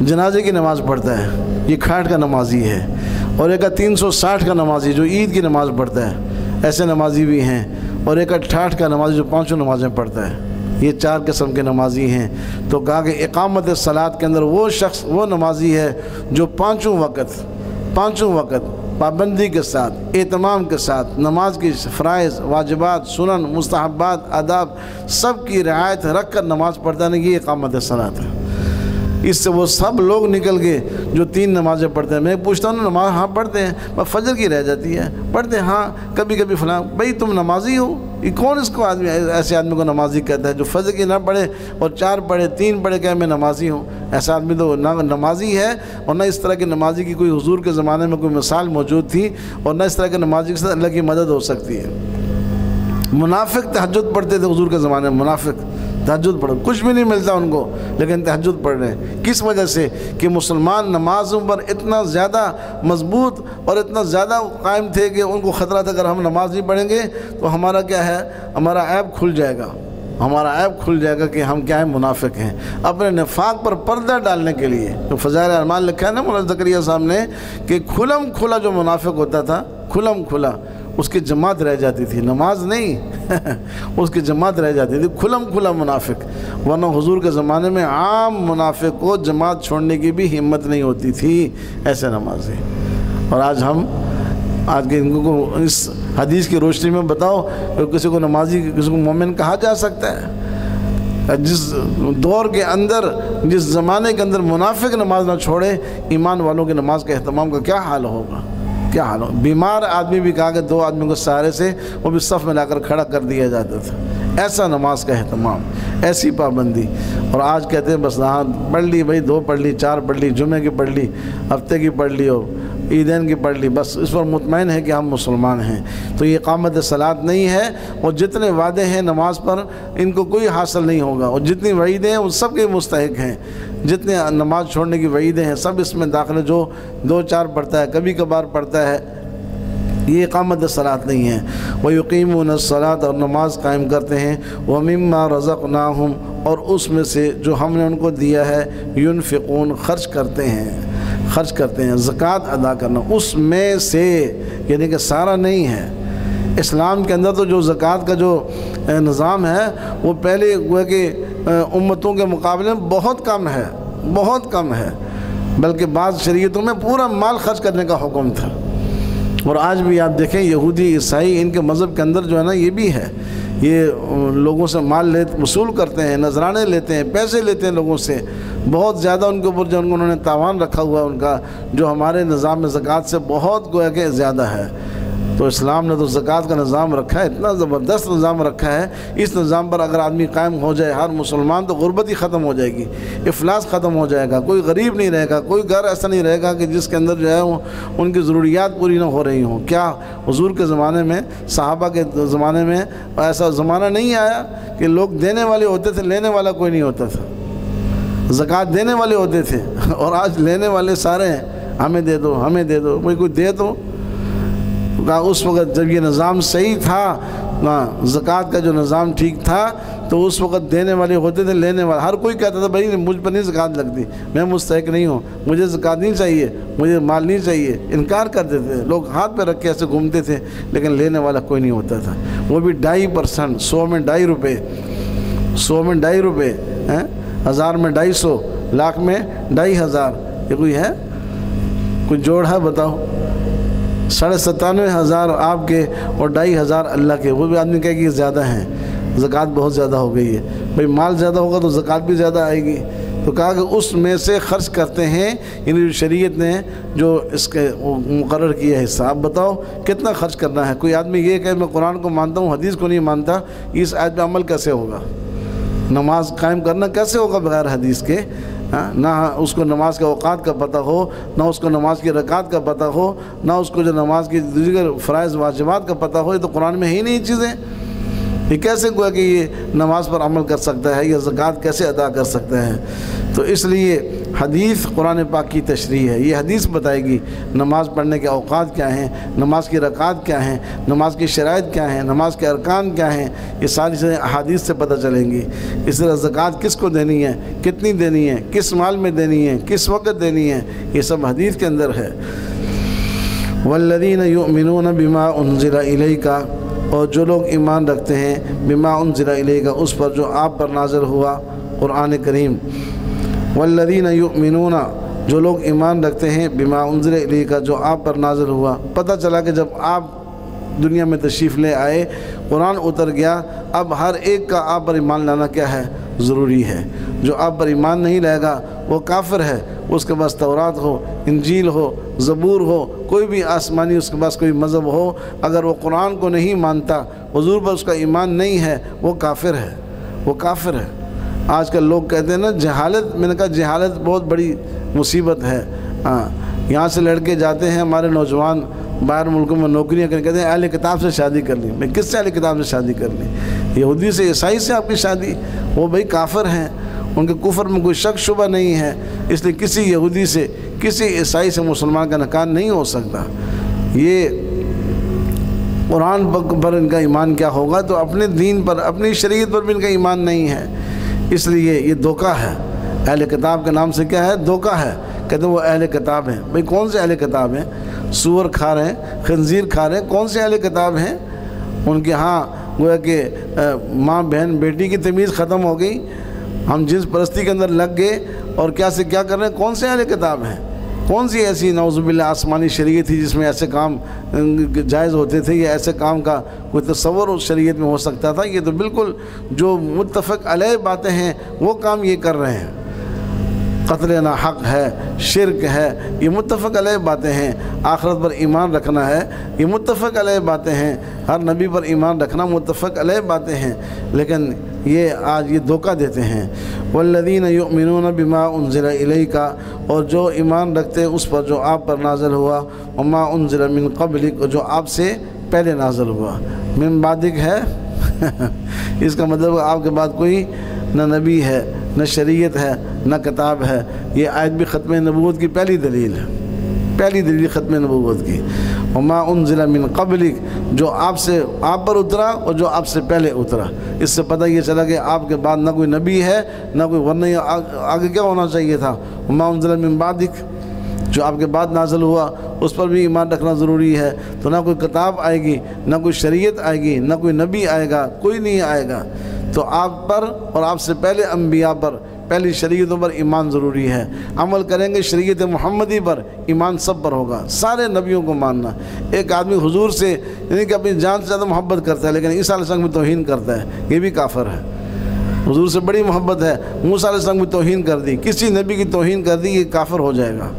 جنازے کی نماز پڑھتا ہے، یہ کھاٹ کا نمازی ہے۔ اور ایک 360 کا نمازی جو عید کی نماز پڑھتا ہے، ایسے نمازی بھی ہیں۔ اور ایک 68 کا نمازی جو 5 نمازیں پڑھتا ہے۔ یہ 4 قسم کے نمازی ہیں۔ تو کہا کہ اقامت صلاۃ کے اندر وہ شخص، وہ نمازی ہے جو 5 وقت پابندی کے ساتھ، اہتمام کے ساتھ نماز کی فرائض، واجبات، سنن، مستحبات، آداب سب کی رعایت رکھ کر نماز پڑھتا ہے، یہ اقامت صلاۃ ہے۔ اس سے وہ سب لوگ نکل گئے جو 3 نمازیں پڑھتے ہیں۔ میں پوچھتا ہوں نماز ہاں پڑھتے ہیں، بس فجر کی رہ جاتی ہے، پڑھتے ہیں ہاں کبھی کبھی فلاں۔ بھائی تم نمازی ہو؟ یہ کون اس کو ایسے آدمی کو نمازی کہتا ہے جو فجر کی نہ پڑھے اور 4 پڑھے 3 پڑھے کہ میں نمازی ہوں؟ ایسا آدمی تو نہ نمازی ہے، اور نہ اس طرح کے نمازی کی کوئی حضور کے زمانے میں کوئی مثال موجود تھی، اور نہ اس طرح کے نمازی کے ساتھ اللہ کی مدد ہو سکتی ہے۔ منافق تہجد پڑھتے تھے حضور کے زمانے میں، منافق تہجد پڑھ، کچھ بھی نہیں ملتا ان کو لیکن تہجد پڑھ رہے ہیں۔ کس وجہ سے؟ کہ مسلمان نمازوں پر اتنا زیادہ مضبوط اور اتنا زیادہ قائم تھے کہ ان کو خطرہ تھا اگر ہم نماز نہیں پڑھیں گے تو ہمارا کیا ہے؟ ہمارا عیب کھل جائے گا، ہمارا عیب کھل جائے گا کہ ہم کیا ہیں؟ منافق ہیں۔ اپنے نفاق پر پردہ ڈالنے کے لیے تو فضائل اعمال لکھا ہے نا مولانا زکریا صاحب نے کہ کھلم کھلا جو منافق ہوتا تھا، کھلم کھلا اس کی جماعت رہ جاتی تھی، نماز نہیں اس کی جماعت رہ جاتی تھی، کھلم کھلا منافق۔ ورنہ حضور کے زمانے میں عام منافق کو جماعت چھوڑنے کی بھی ہمت نہیں ہوتی تھی، ایسے نمازی۔ اور آج کے ان کو اس حدیث کی روشنی میں بتاؤ کہ کسی کو نمازی، کسی کو مومن کہا جا سکتا ہے؟ جس دور کے اندر، جس زمانے کے اندر منافق نماز نہ چھوڑے، ایمان والوں کی نماز کے اہتمام کا کیا حال ہوگا؟ کیا حال ہو؟ بیمار آدمی بھی کہا کہ 2 آدمیوں کے سہارے سے وہ بھی صف میں لا کر کھڑا کر دیا جاتا تھا۔ ایسا نماز کا اہتمام، ایسی پابندی۔ اور آج کہتے ہیں بس ہاں پڑھ لی بھائی، 2 پڑھ لی، 4 پڑھ لی، جمعے کی پڑھ لی، ہفتے کی پڑھ لی، عیدین کی پڑھ لی، بس اس پر مطمئن ہے کہ ہم مسلمان ہیں۔ تو یہ اقامت صلاۃ نہیں ہے، اور جتنے وعدے ہیں نماز پر ان کو کوئی حاصل نہیں ہوگا، اور جتنی وعیدیں ہیں ان سب کے مستحق ہیں، جتنے نماز چھوڑنے کی وعیدیں ہیں سب اس میں داخل ہے۔ جو 2-4 پڑھتا ہے، کبھی کبھار پڑھتا ہے، یہ اقامت صلاۃ نہیں ہے۔ وَيُقِيمُونَ الصَّلَاةَ، اور نماز قائم کرتے ہیں، وَمِمَّا رَزَقْنَاهُمْ، اور اس میں سے جو ہم نے ان کو دیا ہے، يُنْفِقُونَ، خرچ کرتے ہیں، زکوٰۃ ادا کرنا اس میں سے، یعنی کہ سارا نہیں ہے۔ اسلام کے اندر تو جو زکوٰۃ کا جو نظام ہے وہ پہلے گویا کہ امتوں کے مقابلے میں بہت کم ہے، بلکہ بعض شریعتوں میں پورا مال خرچ کرنے کا حکم تھا۔ اور آج بھی آپ دیکھیں یہودی عیسائی ان کے مذہب کے اندر جو ہے نا یہ بھی ہے، یہ لوگوں سے مال وصول کرتے ہیں، نذرانے لیتے ہیں، پیسے لیتے ہیں لوگوں سے، بہت زیادہ ان کے اوپر جو انہوں نے تاوان رکھا ہوا ہے ان کا، جو ہمارے نظام میں زکوٰۃ سے بہت گویا کہ زیادہ ہے۔ تو اسلام نے تو زکوٰۃ کا نظام رکھا ہے، اتنا زبردست نظام رکھا ہے، اس نظام پر اگر آدمی قائم ہو جائے ہر مسلمان، تو غربت ہی ختم ہو جائے گی، افلاس ختم ہو جائے گا، کوئی غریب نہیں رہے گا، کوئی گھر ایسا نہیں رہے گا کہ جس کے اندر جو ہے ان کی ضروریات پوری نہ ہو رہی ہوں۔ کیا حضور کے زمانے میں، صحابہ کے زمانے میں ایسا زمانہ نہیں آیا کہ لوگ دینے والے ہوتے تھے، لینے والا کوئی نہیں ہوتا تھا؟ زکوٰۃ دینے والے ہوتے تھے، اور آج لینے والے سارے ہیں، ہمیں دے دو، ہمیں دے دو، کوئی دے تو۔ اس وقت جب یہ نظام صحیح تھا، زکوٰۃ کا جو نظام ٹھیک تھا، تو اس وقت دینے والے ہوتے تھے، لینے والے ہر کوئی کہتا تھا بھائی مجھ پر نہیں زکوٰۃ لگتی، میں مستحق نہیں ہوں، مجھے زکوٰۃ نہیں چاہیے، مجھے مال نہیں چاہیے، انکار کرتے تھے لوگ، ہاتھ پہ رکھ کے ایسے گھومتے تھے، لیکن لینے والا کوئی نہیں ہوتا تھا، وہ بھی 2.5%، 100 میں 2.5 روپے، 100 میں 2.5 روپے، 1000 میں 250، لاکھ میں 2.5 یہ کوئی ہے؟ کوئی جوڑ ہے بتاؤ؟ 97,500 آپ کے اور 2.5 اللہ کے، وہ بھی آدمی کہے کہ زیادہ ہیں، زکوٰۃ بہت زیادہ ہو گئی ہے۔ بھئی مال زیادہ ہوگا تو زکوٰۃ بھی زیادہ آئے گی، تو کہا کہ اس میں سے خرچ کرتے ہیں، یعنی شریعت نے جو اس کے مقرر کیا ہے حصہ۔ آپ بتاؤ کتنا خرچ کرنا ہے؟ کوئی آدمی یہ کہ میں قرآن کو مانتا ہوں، حدیث کو نہیں مانتا، اس آیت پہ عمل کیسے ہوگا؟ نماز قائم کرنا کیسے ہوگا بغیر حدیث کے؟ نہ اس کو نماز کے اوقات کا پتہ ہو، نہ اس کو نماز کی رکعات کا پتہ ہو، نہ اس کو جو نماز کی دیگر فرائض واجبات کا پتہ ہو، یہ تو قرآن میں ہی نہیں چیزیں، یہ کیسے گویا کہ یہ نماز پر عمل کر سکتا ہے یا زکوٰۃ کیسے ادا کر سکتا ہے؟ تو اس لیے حدیث قرآن پاک کی تشریح ہے، یہ حدیث بتائے گی نماز پڑھنے کے اوقات کیا ہیں، نماز کی رکعات کیا ہیں، نماز کی شرائط کیا ہیں، نماز کے ارکان کیا ہیں، یہ ساری چیزیں احادیث سے پتہ چلیں گی۔ اس طرح زکوٰۃ کس کو دینی ہے، کتنی دینی ہے، کس مال میں دینی ہے، کس وقت دینی ہے، یہ سب حدیث کے اندر ہے۔ وَالَّذِينَ يُؤْمِنُونَ بِمَا أُنزِلَ إِلَيْكَ، اور جو لوگ ایمان رکھتے ہیں بما انزل الیک، اس پر جو آپ پر نازل ہوا قرآن کریم۔ والذین یؤمنون، جو لوگ ایمان رکھتے ہیں بما انزل الیک، جو آپ پر نازل ہوا۔ پتہ چلا کہ جب آپ دنیا میں تشریف لے آئے، قرآن اتر گیا، اب ہر ایک کا آپ پر ایمان لانا کیا ہے؟ ضروری ہے۔ جو آپ پر ایمان نہیں لائے گا وہ کافر ہے، اس کے پاس تورات ہو، انجیل ہو، زبور ہو، کوئی بھی آسمانی اس کے پاس کوئی مذہب ہو، اگر وہ قرآن کو نہیں مانتا، حضور پر اس کا ایمان نہیں ہے، وہ کافر ہے، وہ کافر ہے۔ آج کل لوگ کہتے ہیں نا جہالت، میں نے کہا جہالت بہت بڑی مصیبت ہے۔ یہاں سے لڑکے جاتے ہیں ہمارے نوجوان باہر ملکوں میں نوکریاں کریں، کہتے ہیں اہل کتاب سے شادی کر لی۔ میں کس سے اہل کتاب سے شادی کر لی؟ یہودی سے، عیسائی سے آپ کی شادی؟ وہ بھائی کافر ہیں، ان کے کفر میں کوئی شک شبہ نہیں ہے، اس لیے کسی یہودی سے، کسی عیسائی سے مسلمان کا نکاح نہیں ہو سکتا۔ یہ قرآن پر ان کا ایمان کیا ہوگا؟ تو اپنے دین پر، اپنی شریعت پر بھی ان کا ایمان نہیں ہے، اس لیے یہ دھوکہ ہے۔ اہل کتاب کے نام سے کیا ہے؟ دھوکہ ہے۔ کہتے ہیں وہ اہل کتاب ہیں، بھئی کون سے اہل کتاب ہیں؟ سور کھا رہے ہیں، خنزیر کھا رہے ہیں، کون سے اہل کتاب ہیں؟ ان کے ہاں گویا کہ ماں بہن بیٹی کی تمیز ختم ہو گئی، ہم جنس پرستی کے اندر لگ گئے، اور کیا سے کیا کر رہے ہیں؟ کون سے اہل کتاب ہیں؟ کون سی ایسی نعوذ باللہ آسمانی شریعت تھی جس میں ایسے کام جائز ہوتے تھے، یا ایسے کام کا کوئی تصور اس شریعت میں ہو سکتا تھا؟ یہ تو بالکل جو متفق علیہ باتیں ہیں وہ کام یہ کر رہے ہیں۔ قتل نا حق ہے، شرک ہے، یہ متفق علیہ باتیں ہیں۔ آخرت پر ایمان رکھنا ہے، یہ متفق علیہ باتیں ہیں۔ ہر نبی پر ایمان رکھنا متفق علیہ باتیں ہیں، لیکن یہ آج یہ دھوکہ دیتے ہیں۔ والذین یؤمنون بما انزل الیک، اور جو ایمان رکھتے ہیں اس پر جو آپ پر نازل ہوا، وما انزل من قبلک، جو آپ سے پہلے نازل ہوا۔ من بعدک ہے اس کا مطلب آپ کے بعد کوئی نہ نبی ہے، نہ شریعت ہے، نہ کتاب ہے۔ یہ آیت بھی ختم نبوت کی پہلی دلیل ہے، پہلی دلیل ختم نبوت کی۔ وما انزل من قبلک، جو آپ پر اترا اور جو آپ سے پہلے اترا۔ اس سے پتہ یہ چلا کہ آپ کے بعد نہ کوئی نبی ہے نہ کوئی، ورنہ آگے کیا ہونا چاہیے تھا؟ وما انزل من بعدک، جو آپ کے بعد نازل ہوا اس پر بھی ایمان رکھنا ضروری ہے۔ تو نہ کوئی کتاب آئے گی، نہ کوئی شریعت آئے گی، نہ کوئی نبی آئے گا، کوئی نہیں آئے گا۔ تو آپ پر اور آپ سے پہلے انبیاء پر، پہلی شریعتوں پر ایمان ضروری ہے۔ عمل کریں گے شریعت محمدی پر، ایمان سب پر ہوگا، سارے نبیوں کو ماننا۔ ایک آدمی حضور سے یعنی کہ اپنی جان سے زیادہ محبت کرتا ہے لیکن عیسیٰ علیہ السلام میں توہین کرتا ہے، یہ بھی کافر ہے۔ حضور سے بڑی محبت ہے، موسیٰ علیہ السلام کی توہین کر دی، کسی نبی کی توہین کر دی، یہ کافر ہو جائے گا۔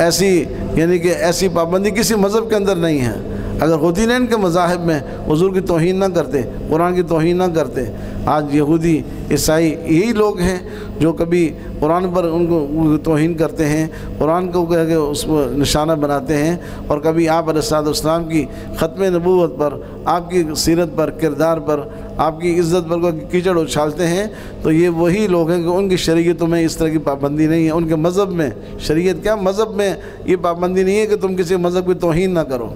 ایسی یعنی کہ ایسی پابندی کسی مذہب کے اندر نہیں ہے۔ اگر ہوتی نا ان کے مذاہب میں، حضور کی توہین نہ کرتے، قرآن کی توہین نہ کرتے۔ آج یہودی عیسائی یہی لوگ ہیں جو کبھی قرآن پر ان کو توہین کرتے ہیں، قرآن کو کہہ کے اس کو نشانہ بناتے ہیں، اور کبھی آپ علیہ السلام کی ختم نبوت پر، آپ کی سیرت پر، کردار پر، آپ کی عزت پر کوئی کیچڑ اچھالتے ہیں۔ تو یہ وہی لوگ ہیں کہ ان کی شریعتوں میں اس طرح کی پابندی نہیں ہے، ان کے مذہب میں، شریعت کیا مذہب میں یہ پابندی نہیں ہے کہ تم کسی مذہب کی توہین نہ کرو۔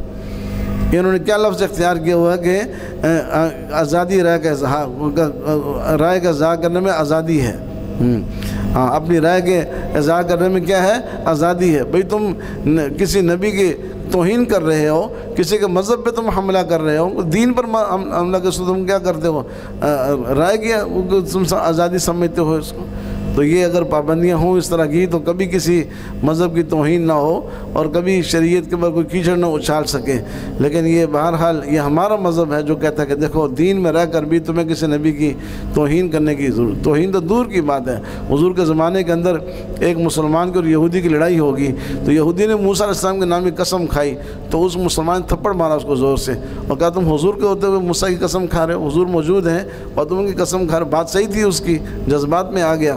انہوں نے کیا لفظ اختیار کیا ہوا ہے کہ آزادی رائے کا اظہار کرنے میں آزادی ہے۔ ہاں، اپنی رائے کے اظہار کرنے میں کیا ہے؟ آزادی ہے۔ بھئی تم کسی نبی کی توہین کر رہے ہو، کسی کے مذہب پہ تم حملہ کر رہے ہو، دین پر حملہ کر تم کیا کرتے ہو؟ رائے کی تم آزادی سمجھتے ہو اس کو؟ تو یہ اگر پابندیاں ہوں اس طرح کی تو کبھی کسی مذہب کی توہین نہ ہو اور کبھی شریعت کے اوپر کوئی کیچڑ نہ اچھال سکے۔ لیکن یہ بہرحال یہ ہمارا مذہب ہے جو کہتا ہے کہ دیکھو دین میں رہ کر بھی تمہیں کسی نبی کی توہین کرنے کی ضرورت، توہین تو دور کی بات ہے۔ حضور کے زمانے کے اندر ایک مسلمان کی اور یہودی کی لڑائی ہوگی تو یہودی نے موسیٰ علیہ السلام کے نام کی قسم کھائی تو اس مسلمان نے تھپڑ مارا اس کو زور سے اور کہا تم حضور کے ہوتے ہوئے موسیٰ کی قسم کھا رہے ہو، حضور موجود ہیں اور تم ان کی قسم کھا رہے ہو۔ بات صحیح تھی اس کی، جذبات میں آ گیا۔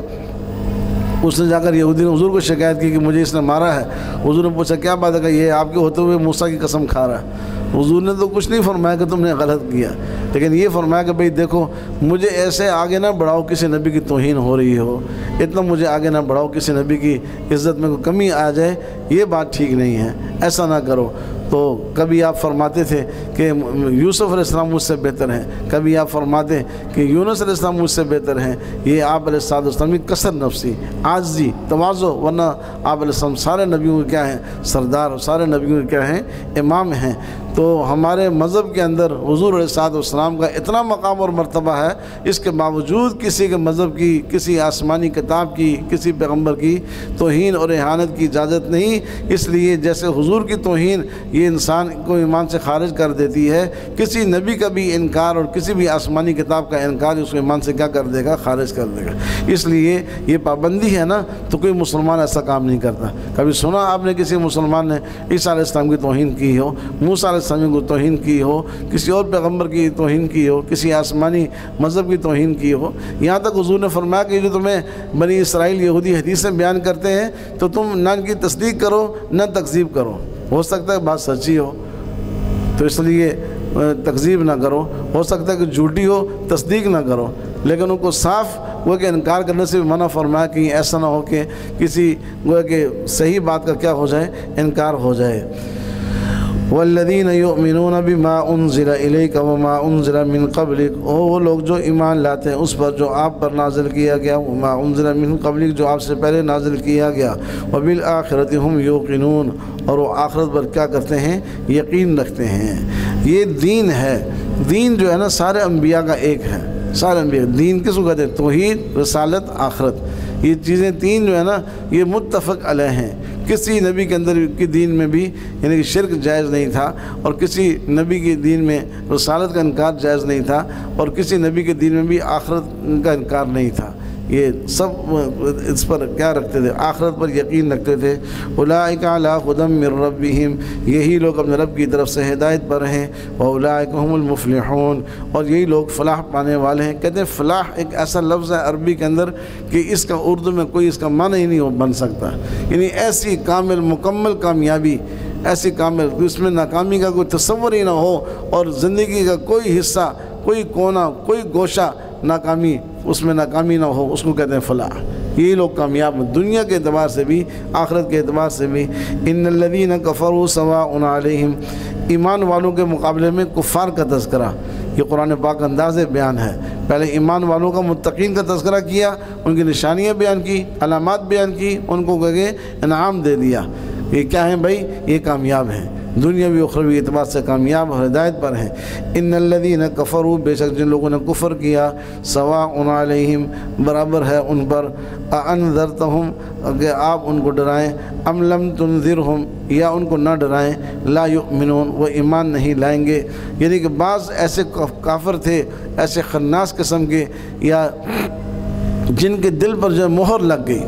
اس نے جا کر یہودی نے حضور کو شکایت کی کہ مجھے اس نے مارا ہے۔ حضور نے پوچھا کیا بات ہے؟ کہ یہ آپ کے ہوتے ہوئے موسیٰ کی قسم کھا رہا ہے۔ حضور نے تو کچھ نہیں فرمایا کہ تم نے غلط کیا، لیکن یہ فرمایا کہ بھئی دیکھو مجھے ایسے آگے نہ بڑھاؤ کسی نبی کی توہین ہو رہی ہو، اتنا مجھے آگے نہ بڑھاؤ کسی نبی کی عزت میں کوئی کمی آ جائے، یہ بات ٹھیک نہیں ہے، ایسا نہ کرو۔ تو کبھی آپ فرماتے تھے کہ یوسف علیہ السلام مجھ سے بہتر ہیں، کبھی آپ فرماتے کہ یونس علیہ السلام مجھ سے بہتر ہیں۔ یہ آپ علیہ السلام کی کثر نفسی، عاجزی، تواضع، ورنہ آپ علیہ السلام سارے نبیوں کے کیا ہیں؟ سردار، سارے نبیوں کے کیا ہیں؟ امام ہیں۔ تو ہمارے مذہب کے اندر حضور علیہ السلام کا اتنا مقام اور مرتبہ ہے، اس کے باوجود کسی کے مذہب کی، کسی آسمانی کتاب کی، کسی پیغمبر کی توہین اور اہانت کی اجازت نہیں۔ اس لیے جیسے حضور کی توہین یہ انسان کو ایمان سے خارج کر دیتی ہے، کسی نبی کا بھی انکار اور کسی بھی آسمانی کتاب کا انکار اس کو ایمان سے کیا کر دے گا؟ خارج کر دے گا۔ اس لیے یہ پابندی ہے نا، تو کوئی مسلمان ایسا کام نہیں کرتا۔ کبھی سنا آپ نے کسی مسلمان نے عیسیٰ علیہ السلام کی توہین کی ہو، موسیٰ علیہ السلام کی توہین کی ہو، کسی اور پیغمبر کی توہین کی ہو، کسی آسمانی مذہب کی توہین کی ہو؟ یہاں تک حضور نے فرمایا کہ جو تمہیں بنی اسرائیل یہودی حدیثیں بیان کرتے ہیں تو تم نہ ان کی تصدیق کرو نہ تکذیب کرو، ہو سکتا ہے بات سچی ہو تو اس لیے تکذیب نہ کرو، ہو سکتا ہے کہ جھوٹی ہو تصدیق نہ کرو، لیکن ان کو صاف وہ کہ انکار کرنے سے بھی منع فرمایا کہ ایسا نہ ہو کہ کسی وہ کہ صحیح بات کا کیا ہو جائے؟ انکار ہو جائے۔ والذین یؤمنون بما انزل الیک وما انزل من قبلک، وہ لوگ جو ایمان لاتے ہیں اس پر جو آپ پر نازل کیا گیا، وما انزل من قبلک جو آپ سے پہلے نازل کیا گیا، وبالآخرۃ ہم یوقنون اور وہ آخرت پر کیا کرتے ہیں؟ یقین رکھتے ہیں۔ یہ دین ہے، دین جو ہے نا سارے انبیاء کا ایک ہے، سارے انبیاء۔ دین کس کو کہتے ہیں؟ توحید، رسالت، آخرت، یہ چیزیں تین جو ہے نا یہ متفق علیہ ہیں۔ کسی نبی کے اندر کی دین میں بھی یعنی کہ شرک جائز نہیں تھا، اور کسی نبی کے دین میں رسالت کا انکار جائز نہیں تھا، اور کسی نبی کے دین میں بھی آخرت کا انکار نہیں تھا۔ یہ سب اس پر کیا رکھتے تھے؟ آخرت پر یقین رکھتے تھے۔ اولئک علی ھدی من ربہم، یہی لوگ اپنے رب کی طرف سے ہدایت پر ہیں۔ واولئک ھم المفلحون، اور یہی لوگ فلاح پانے والے ہیں۔ کہتے ہیں فلاح ایک ایسا لفظ ہے عربی کے اندر کہ اس کا اردو میں کوئی اس کا معنی ہی نہیں بن سکتا، یعنی ایسی کامل مکمل کامیابی، ایسی کامل اس میں ناکامی کا کوئی تصور ہی نہ ہو، اور زندگی کا کوئی حصہ، کوئی کونا، کوئی گوشہ ناکامی، اس میں ناکامی نہ ہو، اس کو کہتے ہیں فلاح۔ یہ لوگ کامیاب ہیں دنیا کے اعتبار سے بھی، آخرت کے اعتبار سے بھی۔ ان الذین کفروا سواء علیہم، ایمان والوں کے مقابلے میں کفار کا تذکرہ یہ قرآن پاک انداز بیان ہے۔ پہلے ایمان والوں کا، متقین کا تذکرہ کیا، ان کی نشانیاں بیان کی، علامات بیان کی، ان کو کہ انعام دے دیا۔ یہ کیا ہیں بھائی؟ یہ کامیاب ہیں، دنیاوی اخروی اعتبار سے کامیاب اور ہدایت پر ہیں۔ ان الذین کفروا، بے شک جن لوگوں نے کفر کیا، سواء علیہم، برابر ہے ان پر، اانذرتہم، کہ آپ ان کو ڈرائیں، ام لم تنذرہم، یا ان کو نہ ڈرائیں، لا یؤمنون، وہ ایمان نہیں لائیں گے۔ یعنی کہ بعض ایسے کافر تھے، ایسے خناس قسم کے، یا جن کے دل پر جو مہر لگ گئی،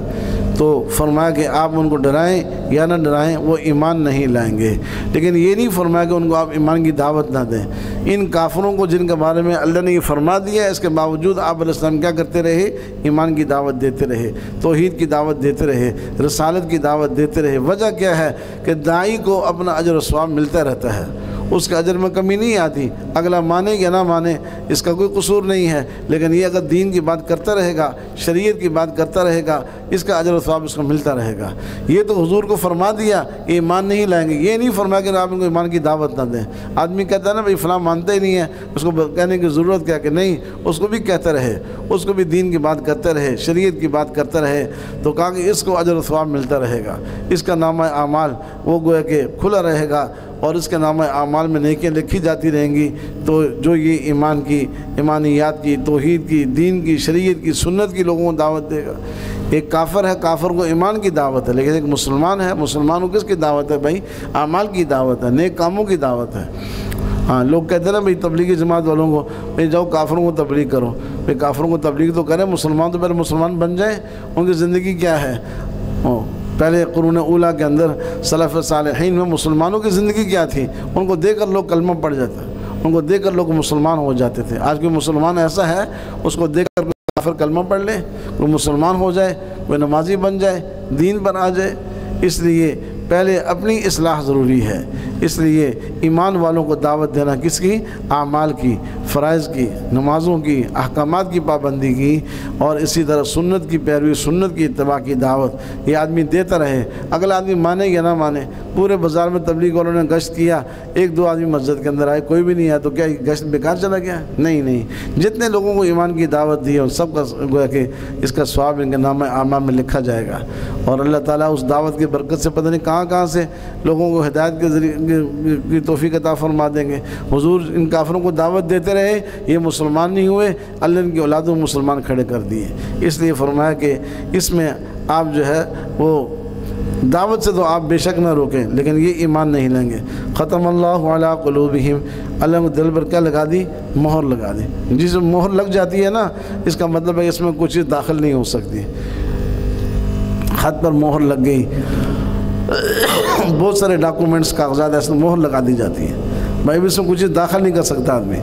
تو فرمایا کہ آپ ان کو ڈرائیں یا نہ ڈرائیں، وہ ایمان نہیں لائیں گے۔ لیکن یہ نہیں فرمایا کہ ان کو آپ ایمان کی دعوت نہ دیں۔ ان کافروں کو جن کے بارے میں اللہ نے یہ فرما دیا ہے، اس کے باوجود آپ علیہ السلام کیا کرتے رہے؟ ایمان کی دعوت دیتے رہے، توحید کی دعوت دیتے رہے، رسالت کی دعوت دیتے رہے۔ وجہ کیا ہے؟ کہ داعی کو اپنا اجر و ثواب ملتا رہتا ہے، اس کے اجر میں کمی نہیں آتی، اگلا مانے یا نہ مانے اس کا کوئی قصور نہیں ہے، لیکن یہ اگر دین کی بات کرتا رہے گا، شریعت کی بات کرتا رہے گا، اس کا اجر و ثواب اس کو ملتا رہے گا۔ یہ تو حضور کو فرما دیا کہ ایمان نہیں لائیں گے، یہ نہیں فرمایا کہ آپ ان کو ایمان کی دعوت نہ دیں۔ آدمی کہتا ہے نا بھائی فلاں مانتے ہی نہیں ہے، اس کو کہنے کی ضرورت کیا کہ نہیں، اس کو بھی کہتا رہے، اس کو بھی دین کی بات کرتا رہے، شریعت کی بات کرتا رہے، تو کہا کہ اس کو اجر و ثواب ملتا رہے گا، اس کا نامہ اعمال وہ گویا کہ کھلا رہے گا، اور اس کے نامہ اعمال میں نیکیاں لکھی جاتی رہیں گی۔ تو جو یہ ایمان کی، ایمانیات کی، توحید کی، دین کی، شریعت کی، سنت کی لوگوں کو دعوت دے گا۔ ایک کافر ہے، کافر کو ایمان کی دعوت ہے، لیکن ایک مسلمان ہے، مسلمان کو کس کی دعوت ہے بھائی؟ اعمال کی دعوت ہے، نیک کاموں کی دعوت ہے۔ ہاں، لوگ کہتے ہیں نا بھائی تبلیغی جماعت والوں کو، بھائی جاؤ کافروں کو تبلیغ کرو، بھائی کافروں کو تبلیغ تو کریں، مسلمان تو پہلے مسلمان بن جائیں۔ ان کی زندگی کیا ہے؟ پہلے قرون اولیٰ کے اندر سلف صالحین میں مسلمانوں کی زندگی کیا تھی؟ ان کو دیکھ کر لوگ کلمہ پڑھ جاتے، ان کو دیکھ کر لوگ مسلمان ہو جاتے تھے۔ آج کوئی مسلمان ایسا ہے، اس کو دیکھ کر کوئی کافر کلمہ پڑھ لے، کوئی مسلمان ہو جائے، کوئی نمازی بن جائے، دین پر آ جائے۔ اس لیے پہلے اپنی اصلاح ضروری ہے، اس لیے ایمان والوں کو دعوت دینا کس کی؟ اعمال کی، فرائض کی، نمازوں کی، احکامات کی پابندی کی، اور اسی طرح سنت کی پیروی، سنت کی اتباع کی دعوت یہ آدمی دیتا رہے۔ اگلا آدمی مانے یا نہ مانے، پورے بازار میں تبلیغ والوں نے گشت کیا، ایک دو آدمی مسجد کے اندر آئے، کوئی بھی نہیں آیا، تو کیا گشت بیکار چلا گیا؟ نہیں، جتنے لوگوں کو ایمان کی دعوت دی ہے ان سب کا گویا کہ اس کا ثواب ان کے نامہ اعمال میں لکھا جائے گا، اور اللہ تعالیٰ اس دعوت کی برکت سے پتہ نہیں کہاں سے لوگوں کو ہدایت کے ذریعے کی توفیق عطا فرما دیں گے۔ حضور ان کافروں کو دعوت دیتے رہے، یہ مسلمان نہیں ہوئے، اللہ ان کی اولادوں کو مسلمان کھڑے کر دیے۔ اس لیے فرمایا کہ اس میں آپ جو ہے وہ دعوت سے تو آپ بے شک نہ روکیں، لیکن یہ ایمان نہیں لیں گے۔ ختم اللہ علی قلوبہم، اللہ نے دل پر کیا لگا دی؟ مہر لگا دی۔ جس مہر لگ جاتی ہے نا، اس کا مطلب ہے اس میں کچھ چیز داخل نہیں ہو سکتی۔ خط پر مہر لگ گئی، بہت سارے ڈاکومنٹس، کاغذات ایسے مہر لگا دی جاتی ہے، بھائی اس میں کچھ چیز داخل نہیں کر سکتا آدمی،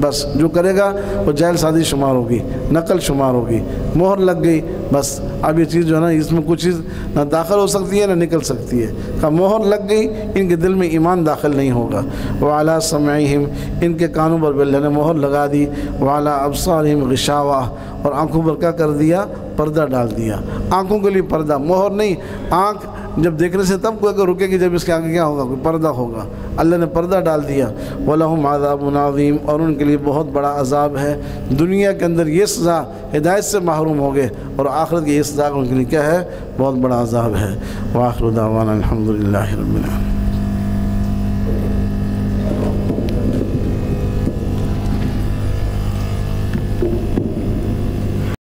بس جو کرے گا وہ جعل سازی شمار ہوگی، نقل شمار ہوگی۔ مہر لگ گئی، بس اب یہ چیز جو ہے نا، اس میں کچھ چیز نہ داخل ہو سکتی ہے نہ نکل سکتی ہے۔ کہ مہر لگ گئی، ان کے دل میں ایمان داخل نہیں ہوگا۔ وعلی سمعہم، ان کے کانوں پر اللہ نے مہر لگا دی۔ وعلی ابصارہم غشاوہ، اور آنکھوں پر کیا کر دیا؟ پردہ ڈال دیا۔ آنکھوں کے لیے پردہ، مہر نہیں۔ آنکھ جب دیکھنے سے تب کوئی رکے گی جب اس کے آگے کیا ہوگا؟ کوئی پردہ ہوگا۔ اللہ نے پردہ ڈال دیا۔ وَلَهُمْ عَذَابٌ عَظِيمٌ، اور ان کے لیے بہت بڑا عذاب ہے۔ دنیا کے اندر یہ سزا، ہدایت سے محروم ہو گئے، اور آخرت کی یہ سزا ان کے لیے کیا ہے؟ بہت بڑا عذاب ہے۔ وآخر دعوانا الحمد للہ رب العالمین۔